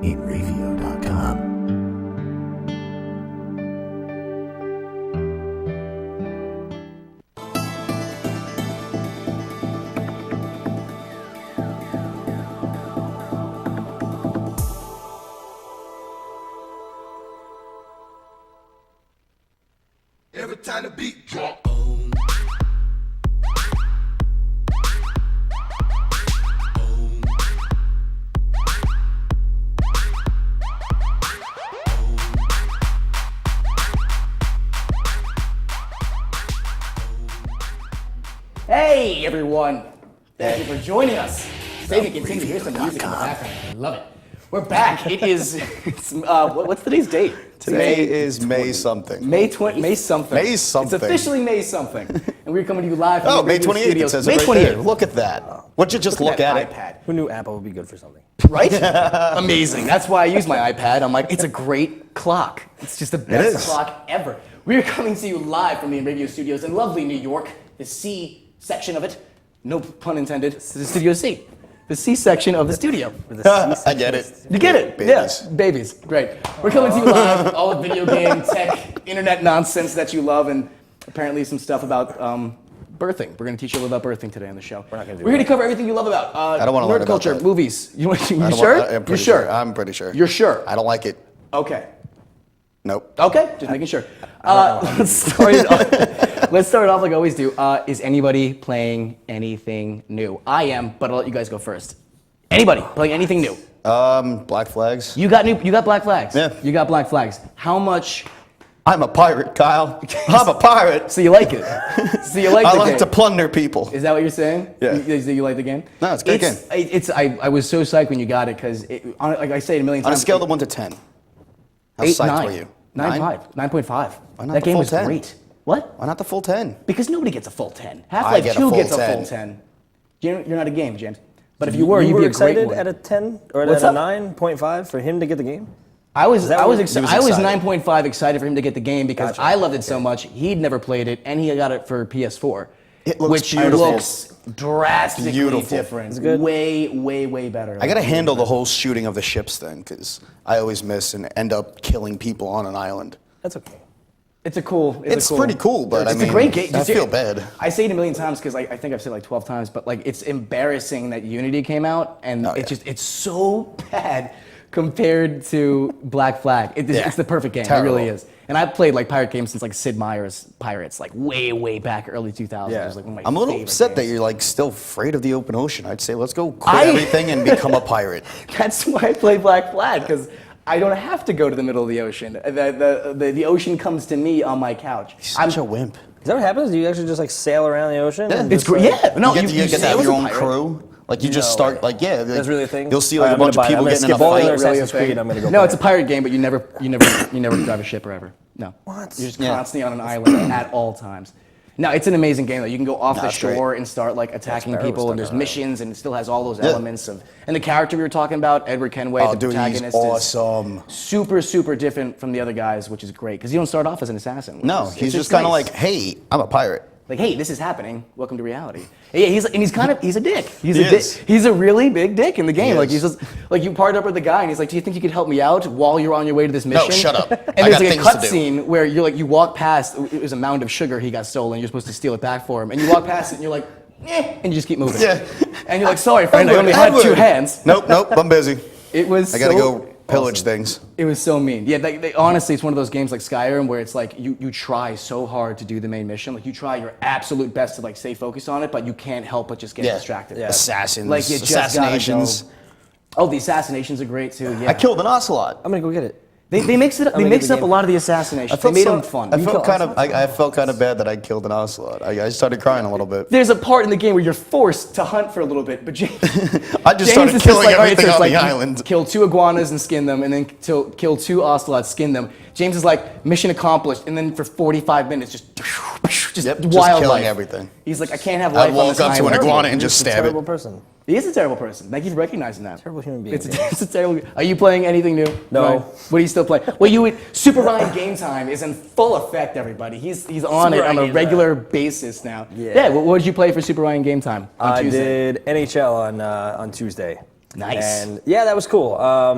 8radio.com. Every time the beat drop. Hey everyone! Thank you for joining us. Save it, continue. Here's some music in the background. I love it. We're back. What's today's date? Today is May something. May something. May something. It's officially May something. And we're coming to you live from Oh, the May Radio 28th. Studios. It says May it right 28th. there. Look at that. Why don't you just look at it? iPad. Who knew Apple would be good for something? Right? Amazing. That's why I use my iPad. I'm like, it's a great clock. It's just the best is. clock ever. We're coming to you live from the Radio Studios in lovely New York, the C section of it. No pun intended. It's the Studio C. The C section of the studio. I get it. You get it? Babies. Yeah, babies. Great. We're coming to you live, all the video game, tech, internet nonsense that you love, and apparently some stuff about birthing. We're going to teach you a little about birthing today on the show. We're here to cover everything you love about I don't wanna learn nerd about culture, that. movies. You I sure? I'm You're pretty sure? I'm pretty sure. You're sure? I don't like it. Okay. Nope. Okay, just making sure. Let's start it off like I always do. Is anybody playing anything new? I am, but I'll let you guys go first. Anybody playing anything new? Black Flags. You got Black Flags. Yeah. You got Black Flags. How much? I'm a pirate, Kyle. I'm a pirate. So you like it? So you like I the like game? to plunder people. Is that what you're saying? Yeah. You like the game? No, it's a good game. I was so psyched when you got it because, like I say it a million On a times. scale of 1 to 10, how 8, psyched 9. were you? 9.5. 9.5. Why not That the game full was 10? great. What? Why not the full 10? Because nobody gets a full 10. I Half-Life get a 2 full gets a 10. full 10. You're not a game, James. But if you were, you you'd were be a great excited one. at a 10 or What's at a up? 9.5 for him to get the game? I was that what- excited. He was I was excited. 9.5 excited for him to get the game because Gotcha. I loved it so much. He'd never played it, and he got it for PS4. It looks which beautiful. looks drastically Beautiful. different. It's good. Way better. I gotta handle the whole shooting of the ships then, because I always miss and end up killing people on an island. That's okay. It's Pretty cool, but I it's mean, a great game. I feel bad. I say it a million times because I think I've said it like 12 times, but like it's embarrassing that Unity came out and Oh, yeah. it's so bad compared to Black Flag. It's the perfect game. Terrible. It really is. And I've played like pirate games since like Sid Meier's Pirates, like way back early 2000s. Yeah. It was like one of my I'm a little favorite upset that games. you're like still afraid of the open ocean. I'd say let's go quit everything and become a pirate. That's why I play Black Flag, because I don't have to go to the middle of the ocean. The ocean comes to me on my couch. Such a wimp. Is that what happens? Do you actually just like sail around the ocean? Yeah. and It's just, great. like- Yeah. No, you get to sail have as your a own pirate. crew. Like you just start like yeah. That's really a thing? You'll see like Alright, a bunch I'm of gonna people buy it. I'm getting in a gonna skip all the fight. other Assassin's Creed, I'm gonna go No, play it's a it. pirate game, but you never drive a ship or ever. No. What? You're just Yeah. constantly on an island at all times. No, it's an amazing game though. You can go off the it's great. shore and start like attacking Sparrow's people, and stuck there's on an missions, and it still has all those Yeah. elements of. And the character we were talking about, Edward Kenway, Oh, the dude, he's protagonist, awesome. is super different from the other guys, which is great because you don't start off as an assassin. which No, is- he's it's just kind of nice. like, hey, I'm a pirate. Like, hey, this is happening. Welcome to reality. Yeah, he's a dick. He's He a dick. is. He's a really big dick in the game. He Like is. he's just like you partner up with the guy, and he's like, "Do you think you could help me out while you're on your way to this mission?" shut up. And I there's got like a things to do. cutscene where you're like, you walk past. It was a mound of sugar he got stolen. You're supposed to steal it back for him, and you walk past it, and you're like, and you just keep moving. Yeah. And you're like, "Sorry, friend, I only had 2 hands." Nope, I'm busy. It was. I gotta so go pillage awesome. things. It was so mean. Yeah, honestly, it's one of those games like Skyrim where it's like you try so hard to do the main mission. Like you try your absolute best to like stay focused on it, but you can't help but just get distracted. Yeah. Assassins, Like you just gotta assassinations. go. Oh, the assassinations are great too. Yeah. I killed an ocelot. I'm gonna go get it. They mixed it up. They gonna mixed get up the a game. lot of the assassinations. They made them fun. I felt kind of bad that I killed an ocelot. I started crying a little bit. There's a part in the game where you're forced to hunt for a little bit, but James, I just James started is killing like, all right, everything so it's on like, the island. Kill 2 iguanas and skin them, and then kill 2 ocelots, skin them. James is like, mission accomplished, and then for 45 minutes, just Yep, just wildlife. killing everything. He's like, I can't have I'd life on walk this up to an island. iguana and You're just a stab terrible it. person. He is a terrible person. Thank you for recognizing that. Terrible human being. It's a terrible. Are you playing anything new? No. Ryan? What are you still playing? Well, Super Ryan Game Time is in full effect, everybody. He's on Super it on Ryan a Game regular basis now. Yeah. What did you play for Super Ryan Game Time on I Tuesday? did NHL on Tuesday. Nice. And yeah, that was cool.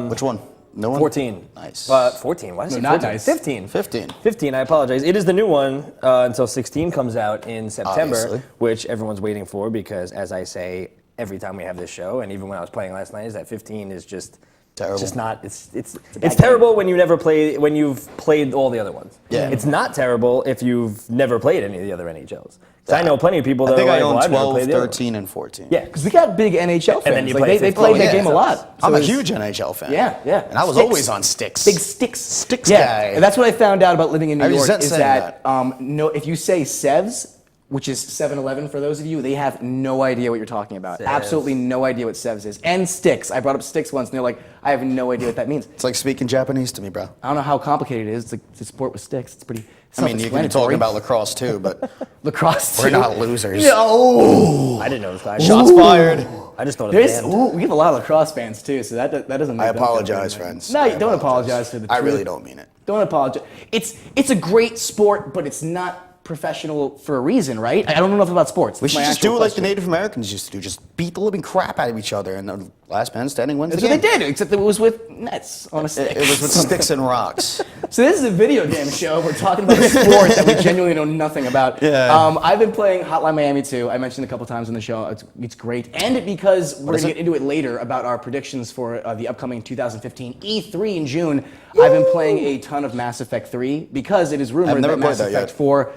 Which one? No one? 14. Nice. 14. Why did I say not 14? nice. 15. 15. 15. I apologize. It is the new one until 16 comes out in September, Obviously. which everyone's waiting for because, as I say every time we have this show, and even when I was playing last night, is that 15 is just Terrible. It's just not. It's terrible when you've played all the other ones. Yeah. It's not terrible if you've never played any of the other NHLs. So I know plenty of people that I think are I like, own well, I've never 12, played the other 13, ones. and 14. Yeah, Because we got big NHL fans. And then you like, play they 15. play that yeah. game a lot. I'm So a it's- huge NHL fan. Yeah, yeah. And I was Sticks. always on sticks. Big sticks. Sticks Yeah, guy. and that's what I found out about living in New I York resent is saying that no, if you say Sevs, which is 7-Eleven for those of you, they have no idea what you're talking about. Sevs. Absolutely no idea what Sevs is. And sticks. I brought up sticks once, and they're like, I have no idea what that means. It's like speaking Japanese to me, bro. I don't know how complicated it is to sport with sticks. It's pretty. I mean, you can be talking about lacrosse too, but lacrosse. we're too. not losers. No. I didn't know this guy. Shots fired. I just thought it was There's, banned. we have a lot of lacrosse fans too, so that doesn't. Make I them feel apologize, good, man. friends. No, I you don't apologize for the I truth. really don't mean it. Don't apologize. It's a great sport, but it's not professional for a reason, right? I don't know enough about sports. We That's should my just actual do it like the question. Native Americans used to do. Just beat the living crap out of each other, and the last man standing wins That's the what they game. did, except it was with nets on a stick. It was with sticks and rocks. So this is a video game show. We're talking about a sport that we genuinely know nothing about. Yeah. I've been playing Hotline Miami 2. I mentioned it a couple times on the show. It's great. And because we're going to get into it later about our predictions for the upcoming 2015 E3 in June, I've been playing a ton of Mass Effect 3 because it is rumored I've never that Mass played that Effect yet. 4...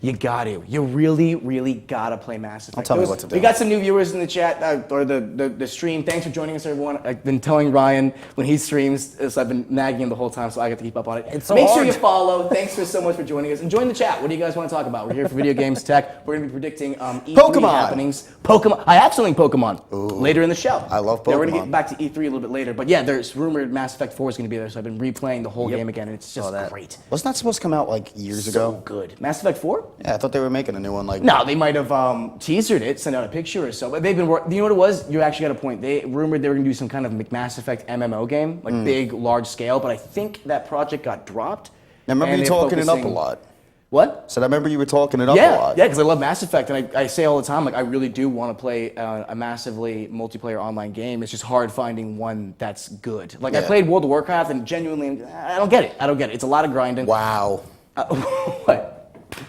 You really gotta play Mass Effect. Tell me what to do. We got some new viewers in the chat, or the stream. Thanks for joining us, everyone. I've been telling Ryan when he streams, so I've been nagging him the whole time, so I get to keep up on it. It's so Make sure hard. you follow. Thanks for so much for joining us. And join the chat. What do you guys want to talk about? We're here for video games, tech. We're going to be predicting E3 Pokemon. happenings. Pokemon. I have something Pokemon later in the show. I love Yeah, we're going to Pokemon. get back to E3 a little bit later. But yeah, there's rumored Mass Effect 4 is going to be there, so I've been replaying the whole game again, and it's just great. Wasn't that supposed to come out like years So ago? good. Mass Effect 4? Yeah, I thought they were making a new one. Like, No, they might have teasered it, sent out a picture or so. But they've been. You know what it was? You actually got a point. They rumored they were going to do some kind of Mass Effect MMO game, like big, large scale. But I think that project got dropped. I remember and you they're talking it up a focusing- lot. What? Said I remember you were talking it up a Yeah, lot. yeah, because I love Mass Effect, and I say all the time, like I really do want to play a massively multiplayer online game. It's just hard finding one that's good. Like I Yeah. played World of Warcraft, and genuinely, I don't get it. I don't get it. It's a lot of grinding. Wow. What?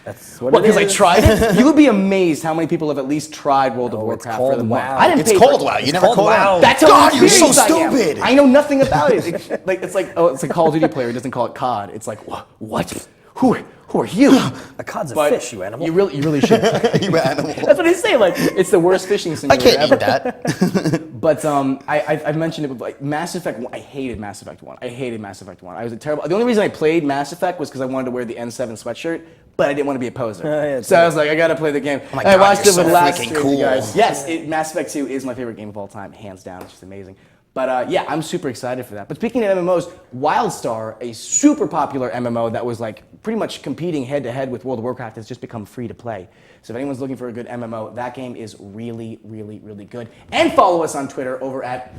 That's what What? it Because I is. tried it. You would be amazed how many people have at least tried World of No, it's Warcraft called for the month. WoW. I didn't It's pay called for it. WoW. You It's never called called WoW. it. That's how God, you're so inexperienced I am. stupid. I know nothing about it. It's like a Call of Duty player who doesn't call it COD. It's like what? Who are you? A cod's a But fish, you animal. You really should. You animal. That's what they say. Like it's the worst fishing I simulator can't ever. eat that. But I've mentioned it, but like Mass Effect 1, I hated Mass Effect 1. I hated Mass Effect 1. I was a terrible. The only reason I played Mass Effect was because I wanted to wear the N7 sweatshirt, but I didn't want to be a poser. Yeah, So I was like, I gotta play the game. my And I God, watched you're it with so last freaking stream, cool. you guys. Yes, Mass Effect 2 is my favorite game of all time, hands down. It's just amazing. But yeah, I'm super excited for that. But speaking of MMOs, WildStar, a super popular MMO that was like pretty much competing head to head with World of Warcraft, has just become free to play. So if anyone's looking for a good MMO, that game is really good. And follow us on Twitter over at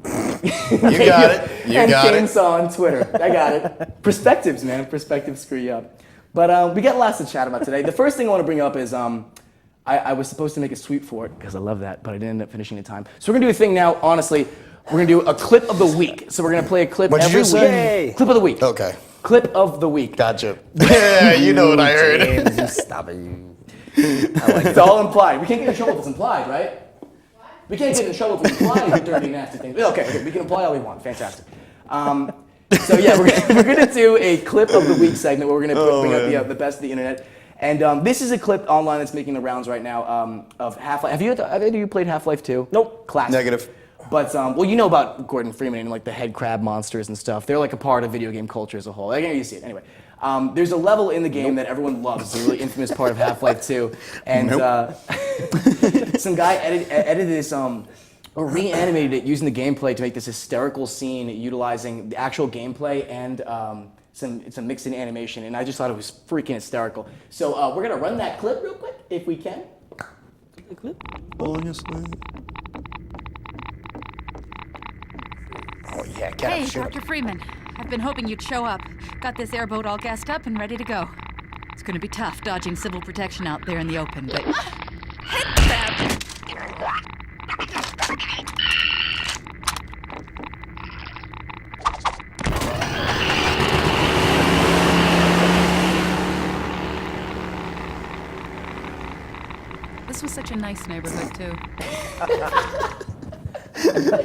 You got it. You and got it. Chainsaw on Twitter. I got it. Perspectives, man. Perspectives screw you up. But we got lots to chat about today. The first thing I want to bring up is I was supposed to make a sweep for it because I love that, but I didn't end up finishing in time. So we're gonna do a thing now. Honestly, we're gonna do a clip of the week. So we're gonna play a clip What'd you every just week. say? Yay. Clip of the week. Okay. Clip of the week. Gotcha. Yeah, you know what I heard. James, you stop it. I like It's all implied. We can't get in trouble if it's implied, right? We can't get in trouble if we imply dirty, nasty things. Okay, we can imply all we want. Fantastic. So yeah, we're gonna do a clip of the week segment where we're gonna bring up the best of the internet. And this is a clip online that's making the rounds right now of Half-Life. Have either of you played Half-Life 2? Nope. Classic. Negative. But well, you know about Gordon Freeman and like the head crab monsters and stuff. They're like a part of video game culture as a whole. I can you see it anyway. There's a level in the game that everyone loves. It's a really infamous part of Half-Life 2, and some guy edited this or reanimated it using the gameplay to make this hysterical scene utilizing the actual gameplay and some mixed in animation, and I just thought it was freaking hysterical. So we're gonna run that clip real quick if we can. Oh yeah, get Hey, up, shoot Dr. Freeman. I've been hoping you'd show up. Got this airboat all gassed up and ready to go. It's gonna be tough dodging civil protection out there in the open, but... Hit them! such a nice neighborhood, too.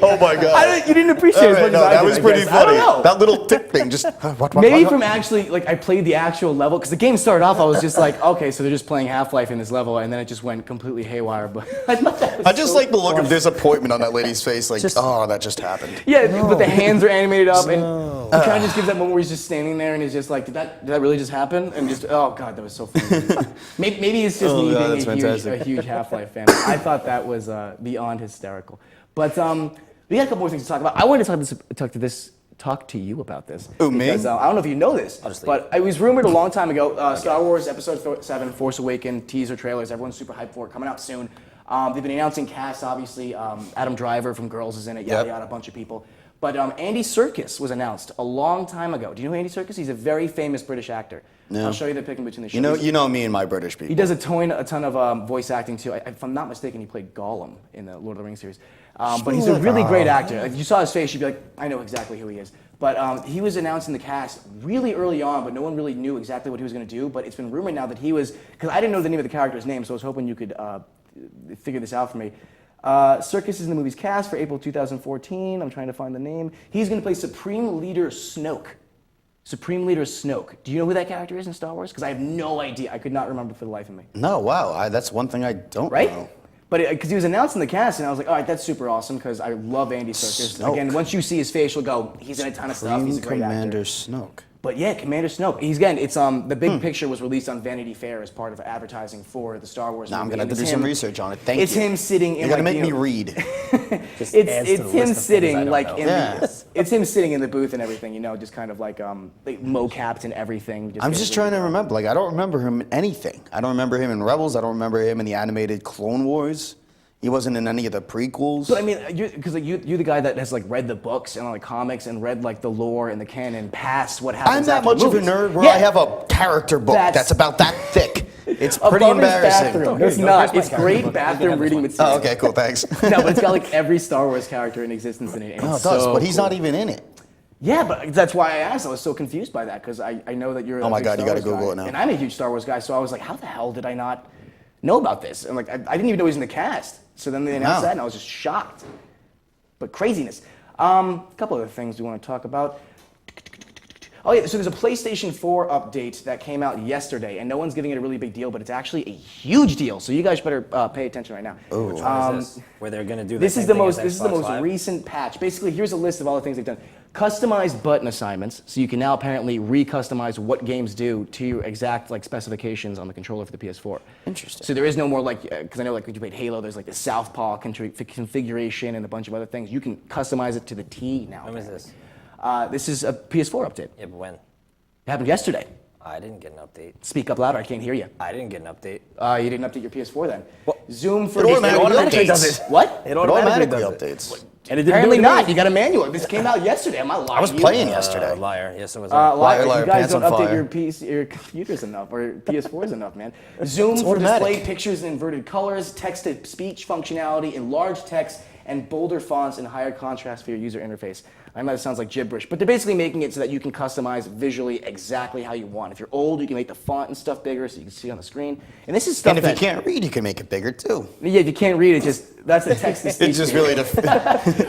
Oh my God. You didn't appreciate it as much no, as I that did, was I pretty guess. I don't funny. know. That little tick thing just. What? Maybe from actually, like, I played the actual level, because the game started off, I was just like, okay, so they're just playing Half-Life in this level, and then it just went completely haywire, but I thought that was I just so like the look funny. of disappointment on that lady's face, like, Just- oh, that just happened. Yeah, but the hands are animated up, and it kind of just gives that moment where he's just standing there, and he's just like, did that really just happen? And just, oh God, that was so funny. maybe it's just me God, being that's a fantastic. huge Half-Life fan. I thought that was beyond hysterical. But we got a couple more things to talk about. I wanted to talk to you about this. Ooh, me? Because I don't know if you know this, just leave but it was rumored a long time ago. Star Wars Episode 7, Force Awakens, teaser trailers. Everyone's super hyped for it. Coming out soon. They've been announcing cast, obviously. Adam Driver from Girls is in it. Yada, Yep. yada, a bunch of people. But Andy Serkis was announced a long time ago. Do you know who Andy Serkis? He's a very famous British actor. No. I'll show you the pic in between the shows. You know me and my British people. He does a ton of voice acting too. If I'm not mistaken, he played Gollum in the Lord of the Rings series. But he's a really great actor. If you saw his face, you'd be like, I know exactly who he is. But he was announced in the cast really early on, but no one really knew exactly what he was going to do. But it's been rumored now that he was, because I didn't know the name of the character's name, so I was hoping you could figure this out for me. Serkis is in the movie's cast for April 2014. I'm trying to find the name. He's going to play Supreme Leader Snoke. Supreme Leader Snoke. Do you know who that character is in Star Wars? Because I have no idea. I could not remember for the life of me. No, wow. That's one thing I don't Right? know. But because he was announced in the cast, and I was like, all right, that's super awesome, because I love Andy Serkis. Snoke. Again, once you see his face, you'll go, he's in a ton of stuff. He's a great Commander actor. Snoke. But yeah, Commander Snoke. It's the big picture was released on Vanity Fair as part of advertising for the Star Wars Now I'm movie. gonna have to do some research on it. Thank you. It's him sitting in You're gonna like, make you me know- read. Just adds It's to the him list of things I sitting don't like know. in Yeah. it's him sitting in the booth and everything, just kind of like mocapped and everything. I'm just trying to remember. Like, I don't remember him in anything. I don't remember him in Rebels. I don't remember him in the animated Clone Wars. He wasn't in any of the prequels. But I mean, because you're the guy that has like read the books and like comics and read like the lore and the canon past what happens. I'm that after much the of a movies. nerd where Yeah. I have a character book that's about that thick. It's pretty Above his embarrassing. bathroom. Here It's you go. not. Here's It's my great character book. bathroom You can reading have material. Oh, okay, cool, thanks. No, but it's got like every Star Wars character in existence in it. And No, it it's does, so but he's cool. not even in it. Yeah, but that's why I asked. I was so confused by that because I know that you're. Oh my big God, you Star gotta Wars Google guy, it now. And I'm a huge Star Wars guy, so I was like, how the hell did I not know about this? And like, I didn't even know he was in the cast. So then they announced Wow. that, and I was just shocked. But craziness. A couple other things we want to talk about. Oh yeah, so there's a PlayStation 4 update that came out yesterday, and no one's giving it a really big deal, but it's actually a huge deal. So you guys better pay attention right now. Which one is this? Where they're gonna do This same is the thing as most. This is the Xbox most Live? recent patch. Basically, here's a list of all the things they've done. Customized button assignments, so you can now apparently re-customize what games do to your exact like specifications on the controller for the PS4. Interesting. So there is no more like, because I know like when you played Halo, there's like the Southpaw configuration and a bunch of other things. You can customize it to the T now. When was this? This is a PS4 update. Yeah, but when? It happened yesterday. I didn't get an update. Speak up louder. I can't hear you. I didn't get an update. You didn't update your PS4 then. What? Zoom for It automatically does updates. it. What? It It automatically automatically does it. updates. And it didn't Apparently do it to not. me. You got a manual. This came out yesterday. Am I lying? I was to you? playing yesterday. Liar. Yes, it was. Liar, Liar, liar, you guys pants don't on update fire. your computers enough, or PS4s enough, man. Zoom for automatic. display pictures in inverted colors, text-to-speech functionality, enlarged text, and bolder fonts and higher contrast for your user interface. I know that sounds like gibberish, but they're basically making it so that you can customize visually exactly how you want. If you're old, you can make the font and stuff bigger so you can see it on the screen. And this is stuff And if that, you can't read, you can make it bigger too. yeah, if you can't read it, that's the text-to-speech. It's just thing. really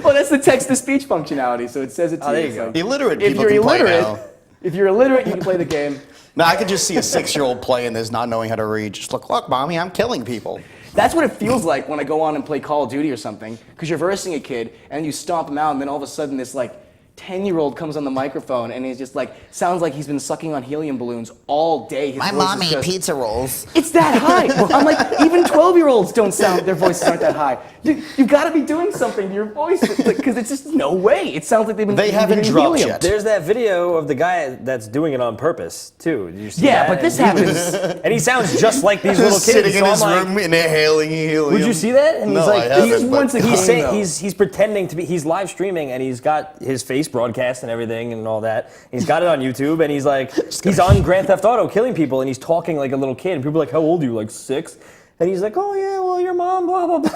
Well, that's the text-to-speech functionality, so it says it to you. there you so go. illiterate If people you're can play illiterate, now. if you're illiterate, you can play the game. Now I could just see a 6-year-old playing this, not knowing how to read. Just look, mommy, I'm killing people. That's what it feels like when I go on and play Call of Duty or something, because you're versing a kid, and you stomp him out, and then all of a sudden this like 10-year-old comes on the microphone, and he's just like, sounds like he's been sucking on helium balloons all day. His voice is just- pizza rolls. It's that high. I'm like, even 12-year-olds don't sound, their voices aren't that high. You've got to be doing something to your voice, because it's just no way. It sounds like they've been They haven't breathing dropped helium. yet. There's that video of the guy that's doing it on purpose too. Did you see Yeah, that? but this And he happens. was- and he sounds just like these little Just kids. sitting in so his I'm like, room inhaling helium. would you see that? And No, he's like, I haven't, he's but- once again- he's Oh, saying no. he's pretending to be. He's live streaming and he's got his face broadcast and everything and all that. He's got it on YouTube and he's like, he's on Grand Theft Auto killing people and he's talking like a little kid. And people are like, how old are you? Like 6? And he's like, oh yeah, well your mom, blah blah blah.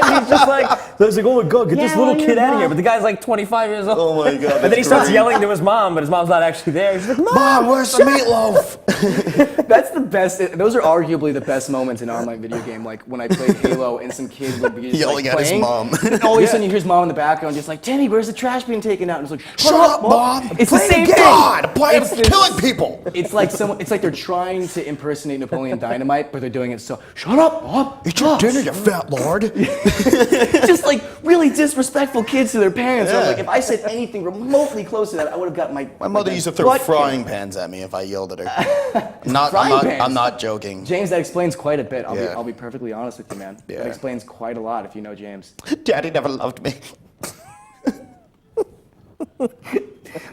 And he's just like, so he's like, oh my god, get this little kid out of here. But the guy's like 25 years old. Oh my god. And then he starts yelling to his mom, but his mom's not actually there. He's like, Mom, where's the meatloaf? That's the best. Those are arguably the best moments in an online video game. Like when I played Halo and some kid would be just, Yelling like, at his playing, mom. And all of a sudden you hear his mom in the background just like, Timmy, where's the trash being taken out? And it's like, Shut up, Mom. It's the same thing. God, playing It's this- killing people. It's like it's like they're trying to impersonate Napoleon Dynamite, but they're doing it so. Shut up, Mom. Eat your dinner, you fat lord. Just like really disrespectful kids to their parents. Yeah. Like if I said anything remotely close to that, I would have got my. My mother used to throw frying pans at me if I yelled at her. I'm not joking. James, that explains quite a bit. Yeah. I'll be perfectly honest with you, man. Yeah. That explains quite a lot if you know James. Daddy never loved me.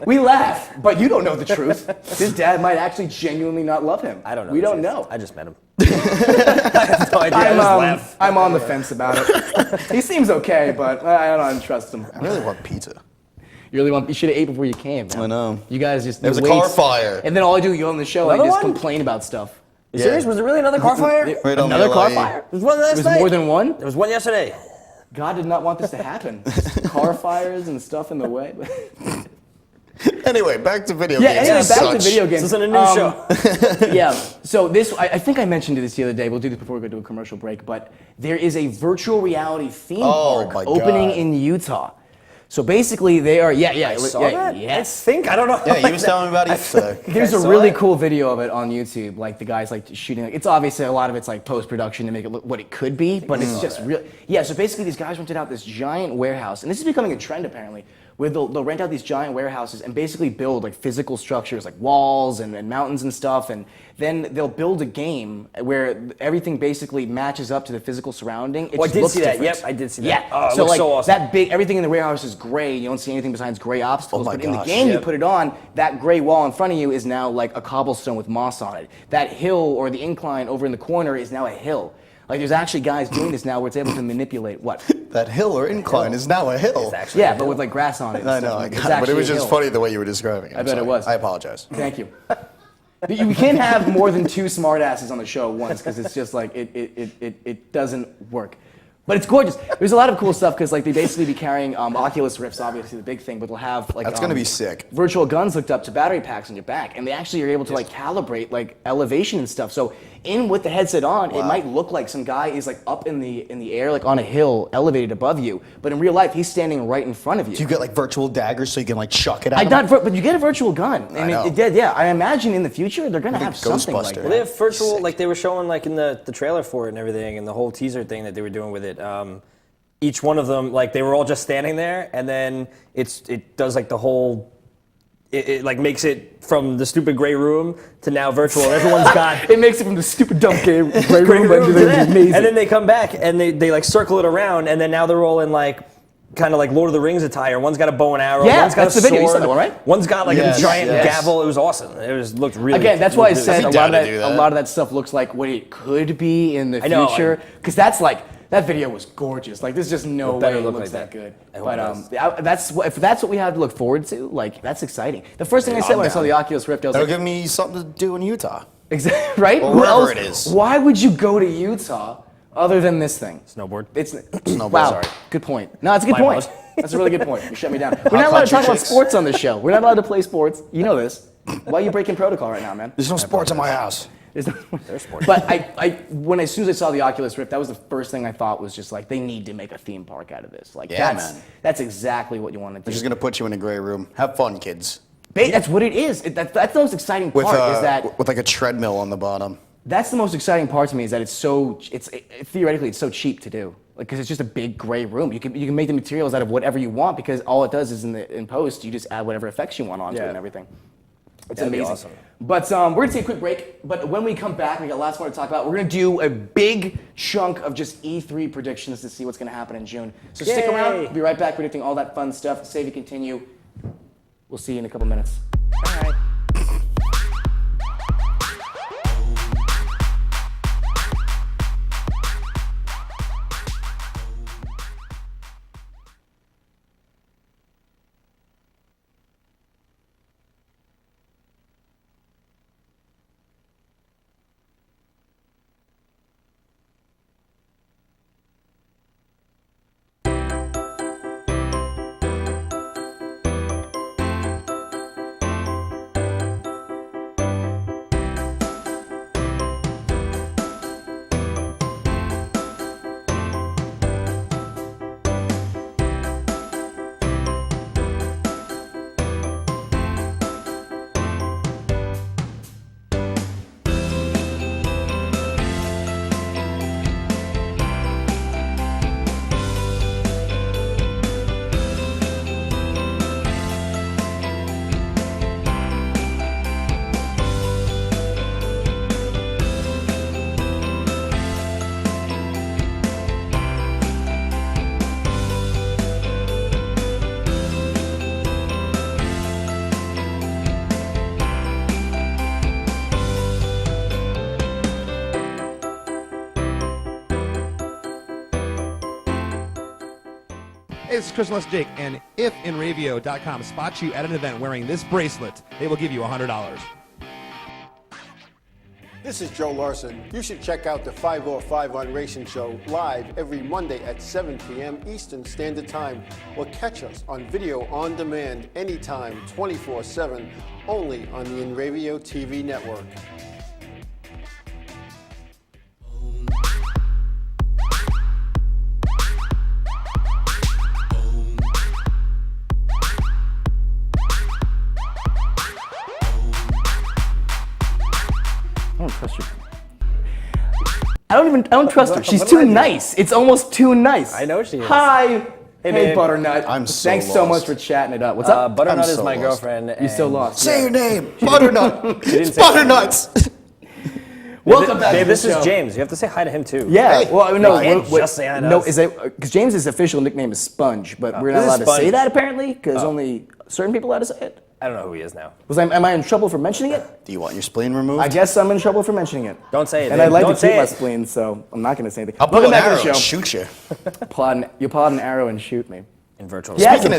We laugh, but you don't know the truth. His dad might actually genuinely not love him. I don't know. We the don't truth. know. I just met him. I have no idea. I just laugh. I'm on the fence about it. He seems okay, but I don't trust him. I really want pizza. You should have ate before you came. Man. I know. You guys just. There was a wait. car fire. And then all I do, you on the show, Another I just one? complain about stuff. You serious? Was there really another car fire? Right on the Another car LIE. fire? There was one last It was night. more than one? There was one yesterday. God did not want this to happen. Just car fires and stuff in the way. Anyway, back to video Yeah, games. anyway, and back to such. video games. This is a new show. Yeah, so this, I think I mentioned this the other day. We'll do this before we go to a commercial break, but there is a virtual reality theme Oh, park my opening God. in Utah. So basically they are, I saw that. yes. I think, I don't know. Yeah, you was telling me about it yesterday. There's I a saw really it. cool video of it on YouTube. Like the guys like shooting. It's obviously a lot of it's like post-production to make it look what it could be, but it's just real. Yeah. So basically, these guys rented out this giant warehouse, and this is becoming a trend apparently, where they'll rent out these giant warehouses and basically build like physical structures, like walls and mountains and stuff, and then they'll build a game where everything basically matches up to the physical surrounding. It Oh, I just did looks see that. different. Yep, I did see that. Yeah. Oh, it so looks like so awesome. that big, everything in the warehouse is gray. You don't see anything besides gray obstacles. Oh my but in the gosh. game, you Yep. put it on, that gray wall in front of you is now like a cobblestone with moss on it. That hill or the incline over in the corner is now a hill. Like there's actually guys doing this now where it's able to manipulate what? That hill or incline is now a hill. It's actually Yeah, but with like grass on it. and I stuff. know, I It's got it, but it actually was a just hill. funny the way you were describing it. I bet it was. I apologize. Thank you. You can't have more than two smartasses on the show at once because it's just like it doesn't work. But it's gorgeous. There's a lot of cool stuff because like they basically be carrying Oculus Rifts, obviously the big thing, but they'll have like That's gonna be sick. virtual guns hooked up to battery packs on your back, and they actually are able to like calibrate like elevation and stuff. So with the headset on, it might look like some guy is like up in the air, like on a hill, elevated above you, but in real life he's standing right in front of you. Do you get like virtual daggers so you can like chuck it at I them? but you get a virtual gun, and know. it did. Yeah, I imagine in the future they're gonna have something like Ghostbuster. that. Well, they have virtual, like they were showing like in the trailer for it and everything, and the whole teaser thing that they were doing with it. Each one of them, like they were all just standing there, and then it does like the whole. It like makes it from the stupid gray room to now virtual. Everyone's got It makes it from the stupid dumb game gray gray room room into to the that. amazing. And then they come back and they like circle it around, and then now they're all in like kind of like Lord of the Rings attire. One's got a bow and arrow. Yeah, one's got that's a the video. You sword. saw that one, right? One's got like Yes, a giant yes. gavel. It was awesome. Looked really. Again, that's why I looked said really a I'd lot, of be down to do that, a that. lot of that stuff looks like what it could be in the I know, future. Because that's like, that video was gorgeous. Like, there's just no It better way it look looks like that good. I hope But it does. if that's what we have to look forward to, like, that's exciting. The first thing I said when I saw the Oculus Rift, I was That'll like, give me something to do in Utah. exactly, right? Or Who wherever else- it is. Why would you go to Utah other than this thing? Snowboard. It's Snowboard, wow. sorry. Good point. No, it's a good My point. fault. That's a really good point. You shut me down. We're not allowed to country talk about chicks. sports on this show. We're not allowed to play sports. You know this. Why are you breaking protocol right now, man? There's no sports in my house. There's sports. But as soon as I saw the Oculus Rift, that was the first thing I thought was just like they need to make a theme park out of this. Like Yeah, that's man. that's exactly what you want to do. They're just gonna put you in a gray room. Have fun, kids. That's what it is. That's the most exciting With part. Is that with like a treadmill on the bottom. that's the most exciting part to me is that theoretically it's so cheap to do. Like, because it's just a big gray room. You can make the materials out of whatever you want because all it does is in post you just add whatever effects you want onto it and everything. It's That'd be amazing. awesome. But we're gonna take a quick break. But when we come back, we got lots more to talk about. We're gonna do a big chunk of just E3 predictions to see what's gonna happen in June. So stick Yay. around. We'll be right back predicting all that fun stuff. Save you continue. We'll see you in a couple minutes. All right. this is Chris Jake, and if InRavio.com spots you at an event wearing this bracelet, they will give you $100. This is Joe Larson. You should check out the 505 on Racing Show live every Monday at 7 p.m. Eastern Standard Time, or catch us on video on demand anytime, 24/7, only on the InRavio TV network. I don't trust her. I don't trust her. She's too nice. It's almost too nice. I know she is. Hi. Hey, Hey, babe. Butternut. I'm so Thanks so lost. much for chatting it up. What's up? Butternut I'm is so my lost. girlfriend. You're so lost. Say your name. Butternut. didn't It's say Butternuts. Welcome back Babe, to the this show. is James. You have to say hi to him too. Yeah. Hey. Well, no. You can't just say hi to no, us. is that because James's official nickname is Sponge, but we're not This is allowed to say Sponge. that apparently because only certain people are allowed to say it. I don't know who he is now. Am I in trouble for mentioning it? Do you want your spleen removed? I guess I'm in trouble for mentioning it. Don't say it. And I dude. like Don't to keep say my it. spleen, so I'm not going to say anything. I'll pull Welcome an back to arrow the and show. shoot you. You pull out an arrow and shoot me. In virtual. Yeah. Speaking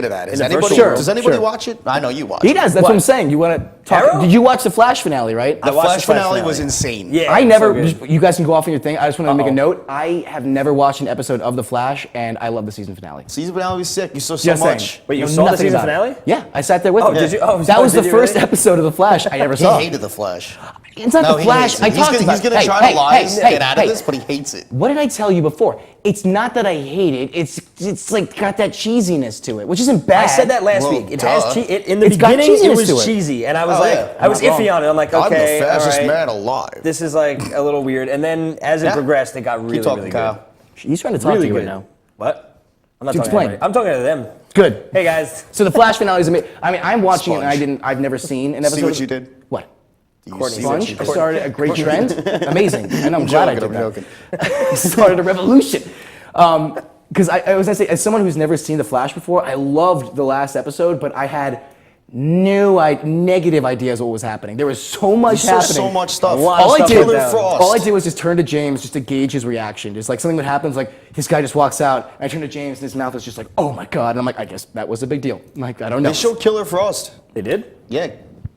of that, is the anybody, virtual does anybody Sure. watch it? I know you watch He it. does. That's what I'm saying. You want to talk? Arrow? Did you watch the Flash finale? Right. The watched Flash the Flash finale was finale. insane. Yeah. I it's never. so good. You guys can go off on your thing. I just want to make a Uh-oh. note. I have never watched an episode of the Flash, and I love the season finale. Season finale was sick. You saw so Just saying. much. Wait, you Know saw the nothing season about it. finale? Yeah, I sat there with Oh, him. did you? Oh, that was the did you first really? episode of the Flash I ever He saw. hated the Flash. It's not No, the he Flash. hates it. I He's talked gonna, about. he's gonna hey, try hey, to lie hey, and hey, get out hey. of this, but he hates it. What did I tell you before? It's not that I hate it. It's like got that cheesiness to it, which isn't bad. I said that last Well, week. It duh. has in the It's got beginning. It cheesiness was to it. cheesy, and I was Oh, like, yeah. I was Not iffy wrong. on it. I'm like, I'm okay, the fastest all right. man alive. This is like a little weird. And then as it Yeah. progressed, it got really, Keep talking, really Kyle. good. He's trying to talk Really to you good right now. What? I'm not To talking explain. to anybody. I'm talking to them. Good. Hey guys. So the Flash finale is amazing. I mean, I'm watching it Sponge. and I've never seen an episode. See what of- you did? What? Do you Courtney see what Sponge? you I did? started a great trend. Amazing. And I'm I'm glad I joking, did I'm that. joking. Started a revolution. Because I was gonna say, as someone who's never seen The Flash before, I loved the last episode, but I had negative ideas what was happening. There was so much You saw happening. so much stuff. A lot of All I stuff did, went down. Frost. all I did was just turn to James just to gauge his reaction. Just like something that happens, like this guy just walks out, and I turn to James, and his mouth is just like, "Oh my god!" And I'm like, "I guess that was a big deal." I'm like, I don't know. They showed Killer Frost. They did? Yeah,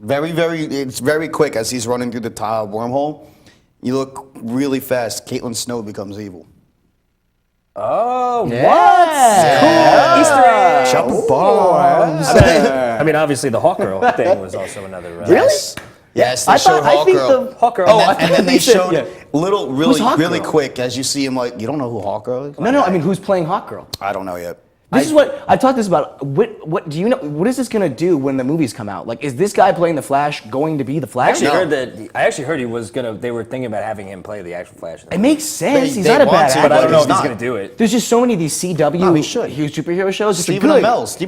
it's very quick as he's running through the wormhole. You look really fast. Caitlin Snow becomes evil. Oh, Yeah. what? Easter egg. Chopper bombs. I mean, obviously the Hawk Girl thing was also another. Really? Yes, they I showed thought- I think Hawkgirl. the- Hawk Girl. Oh, I And thought then they said- showed yeah. really Hawkgirl? quick as you see him like, you don't know who Hawkgirl is? No, I mean, who's playing Hawkgirl? I don't know yet. This is what I talked this about. What do you know? What is this gonna do when the movies come out? Like, is this guy playing the Flash going to be the I Flash? actually heard he was gonna. They were thinking about having him play the actual Flash. It makes sense. They- He's they not a want bad to, actor. but I don't know he's if he's not. gonna do it. There's just so many of these CW No, he should. huge superhero shows. which are Stephen good.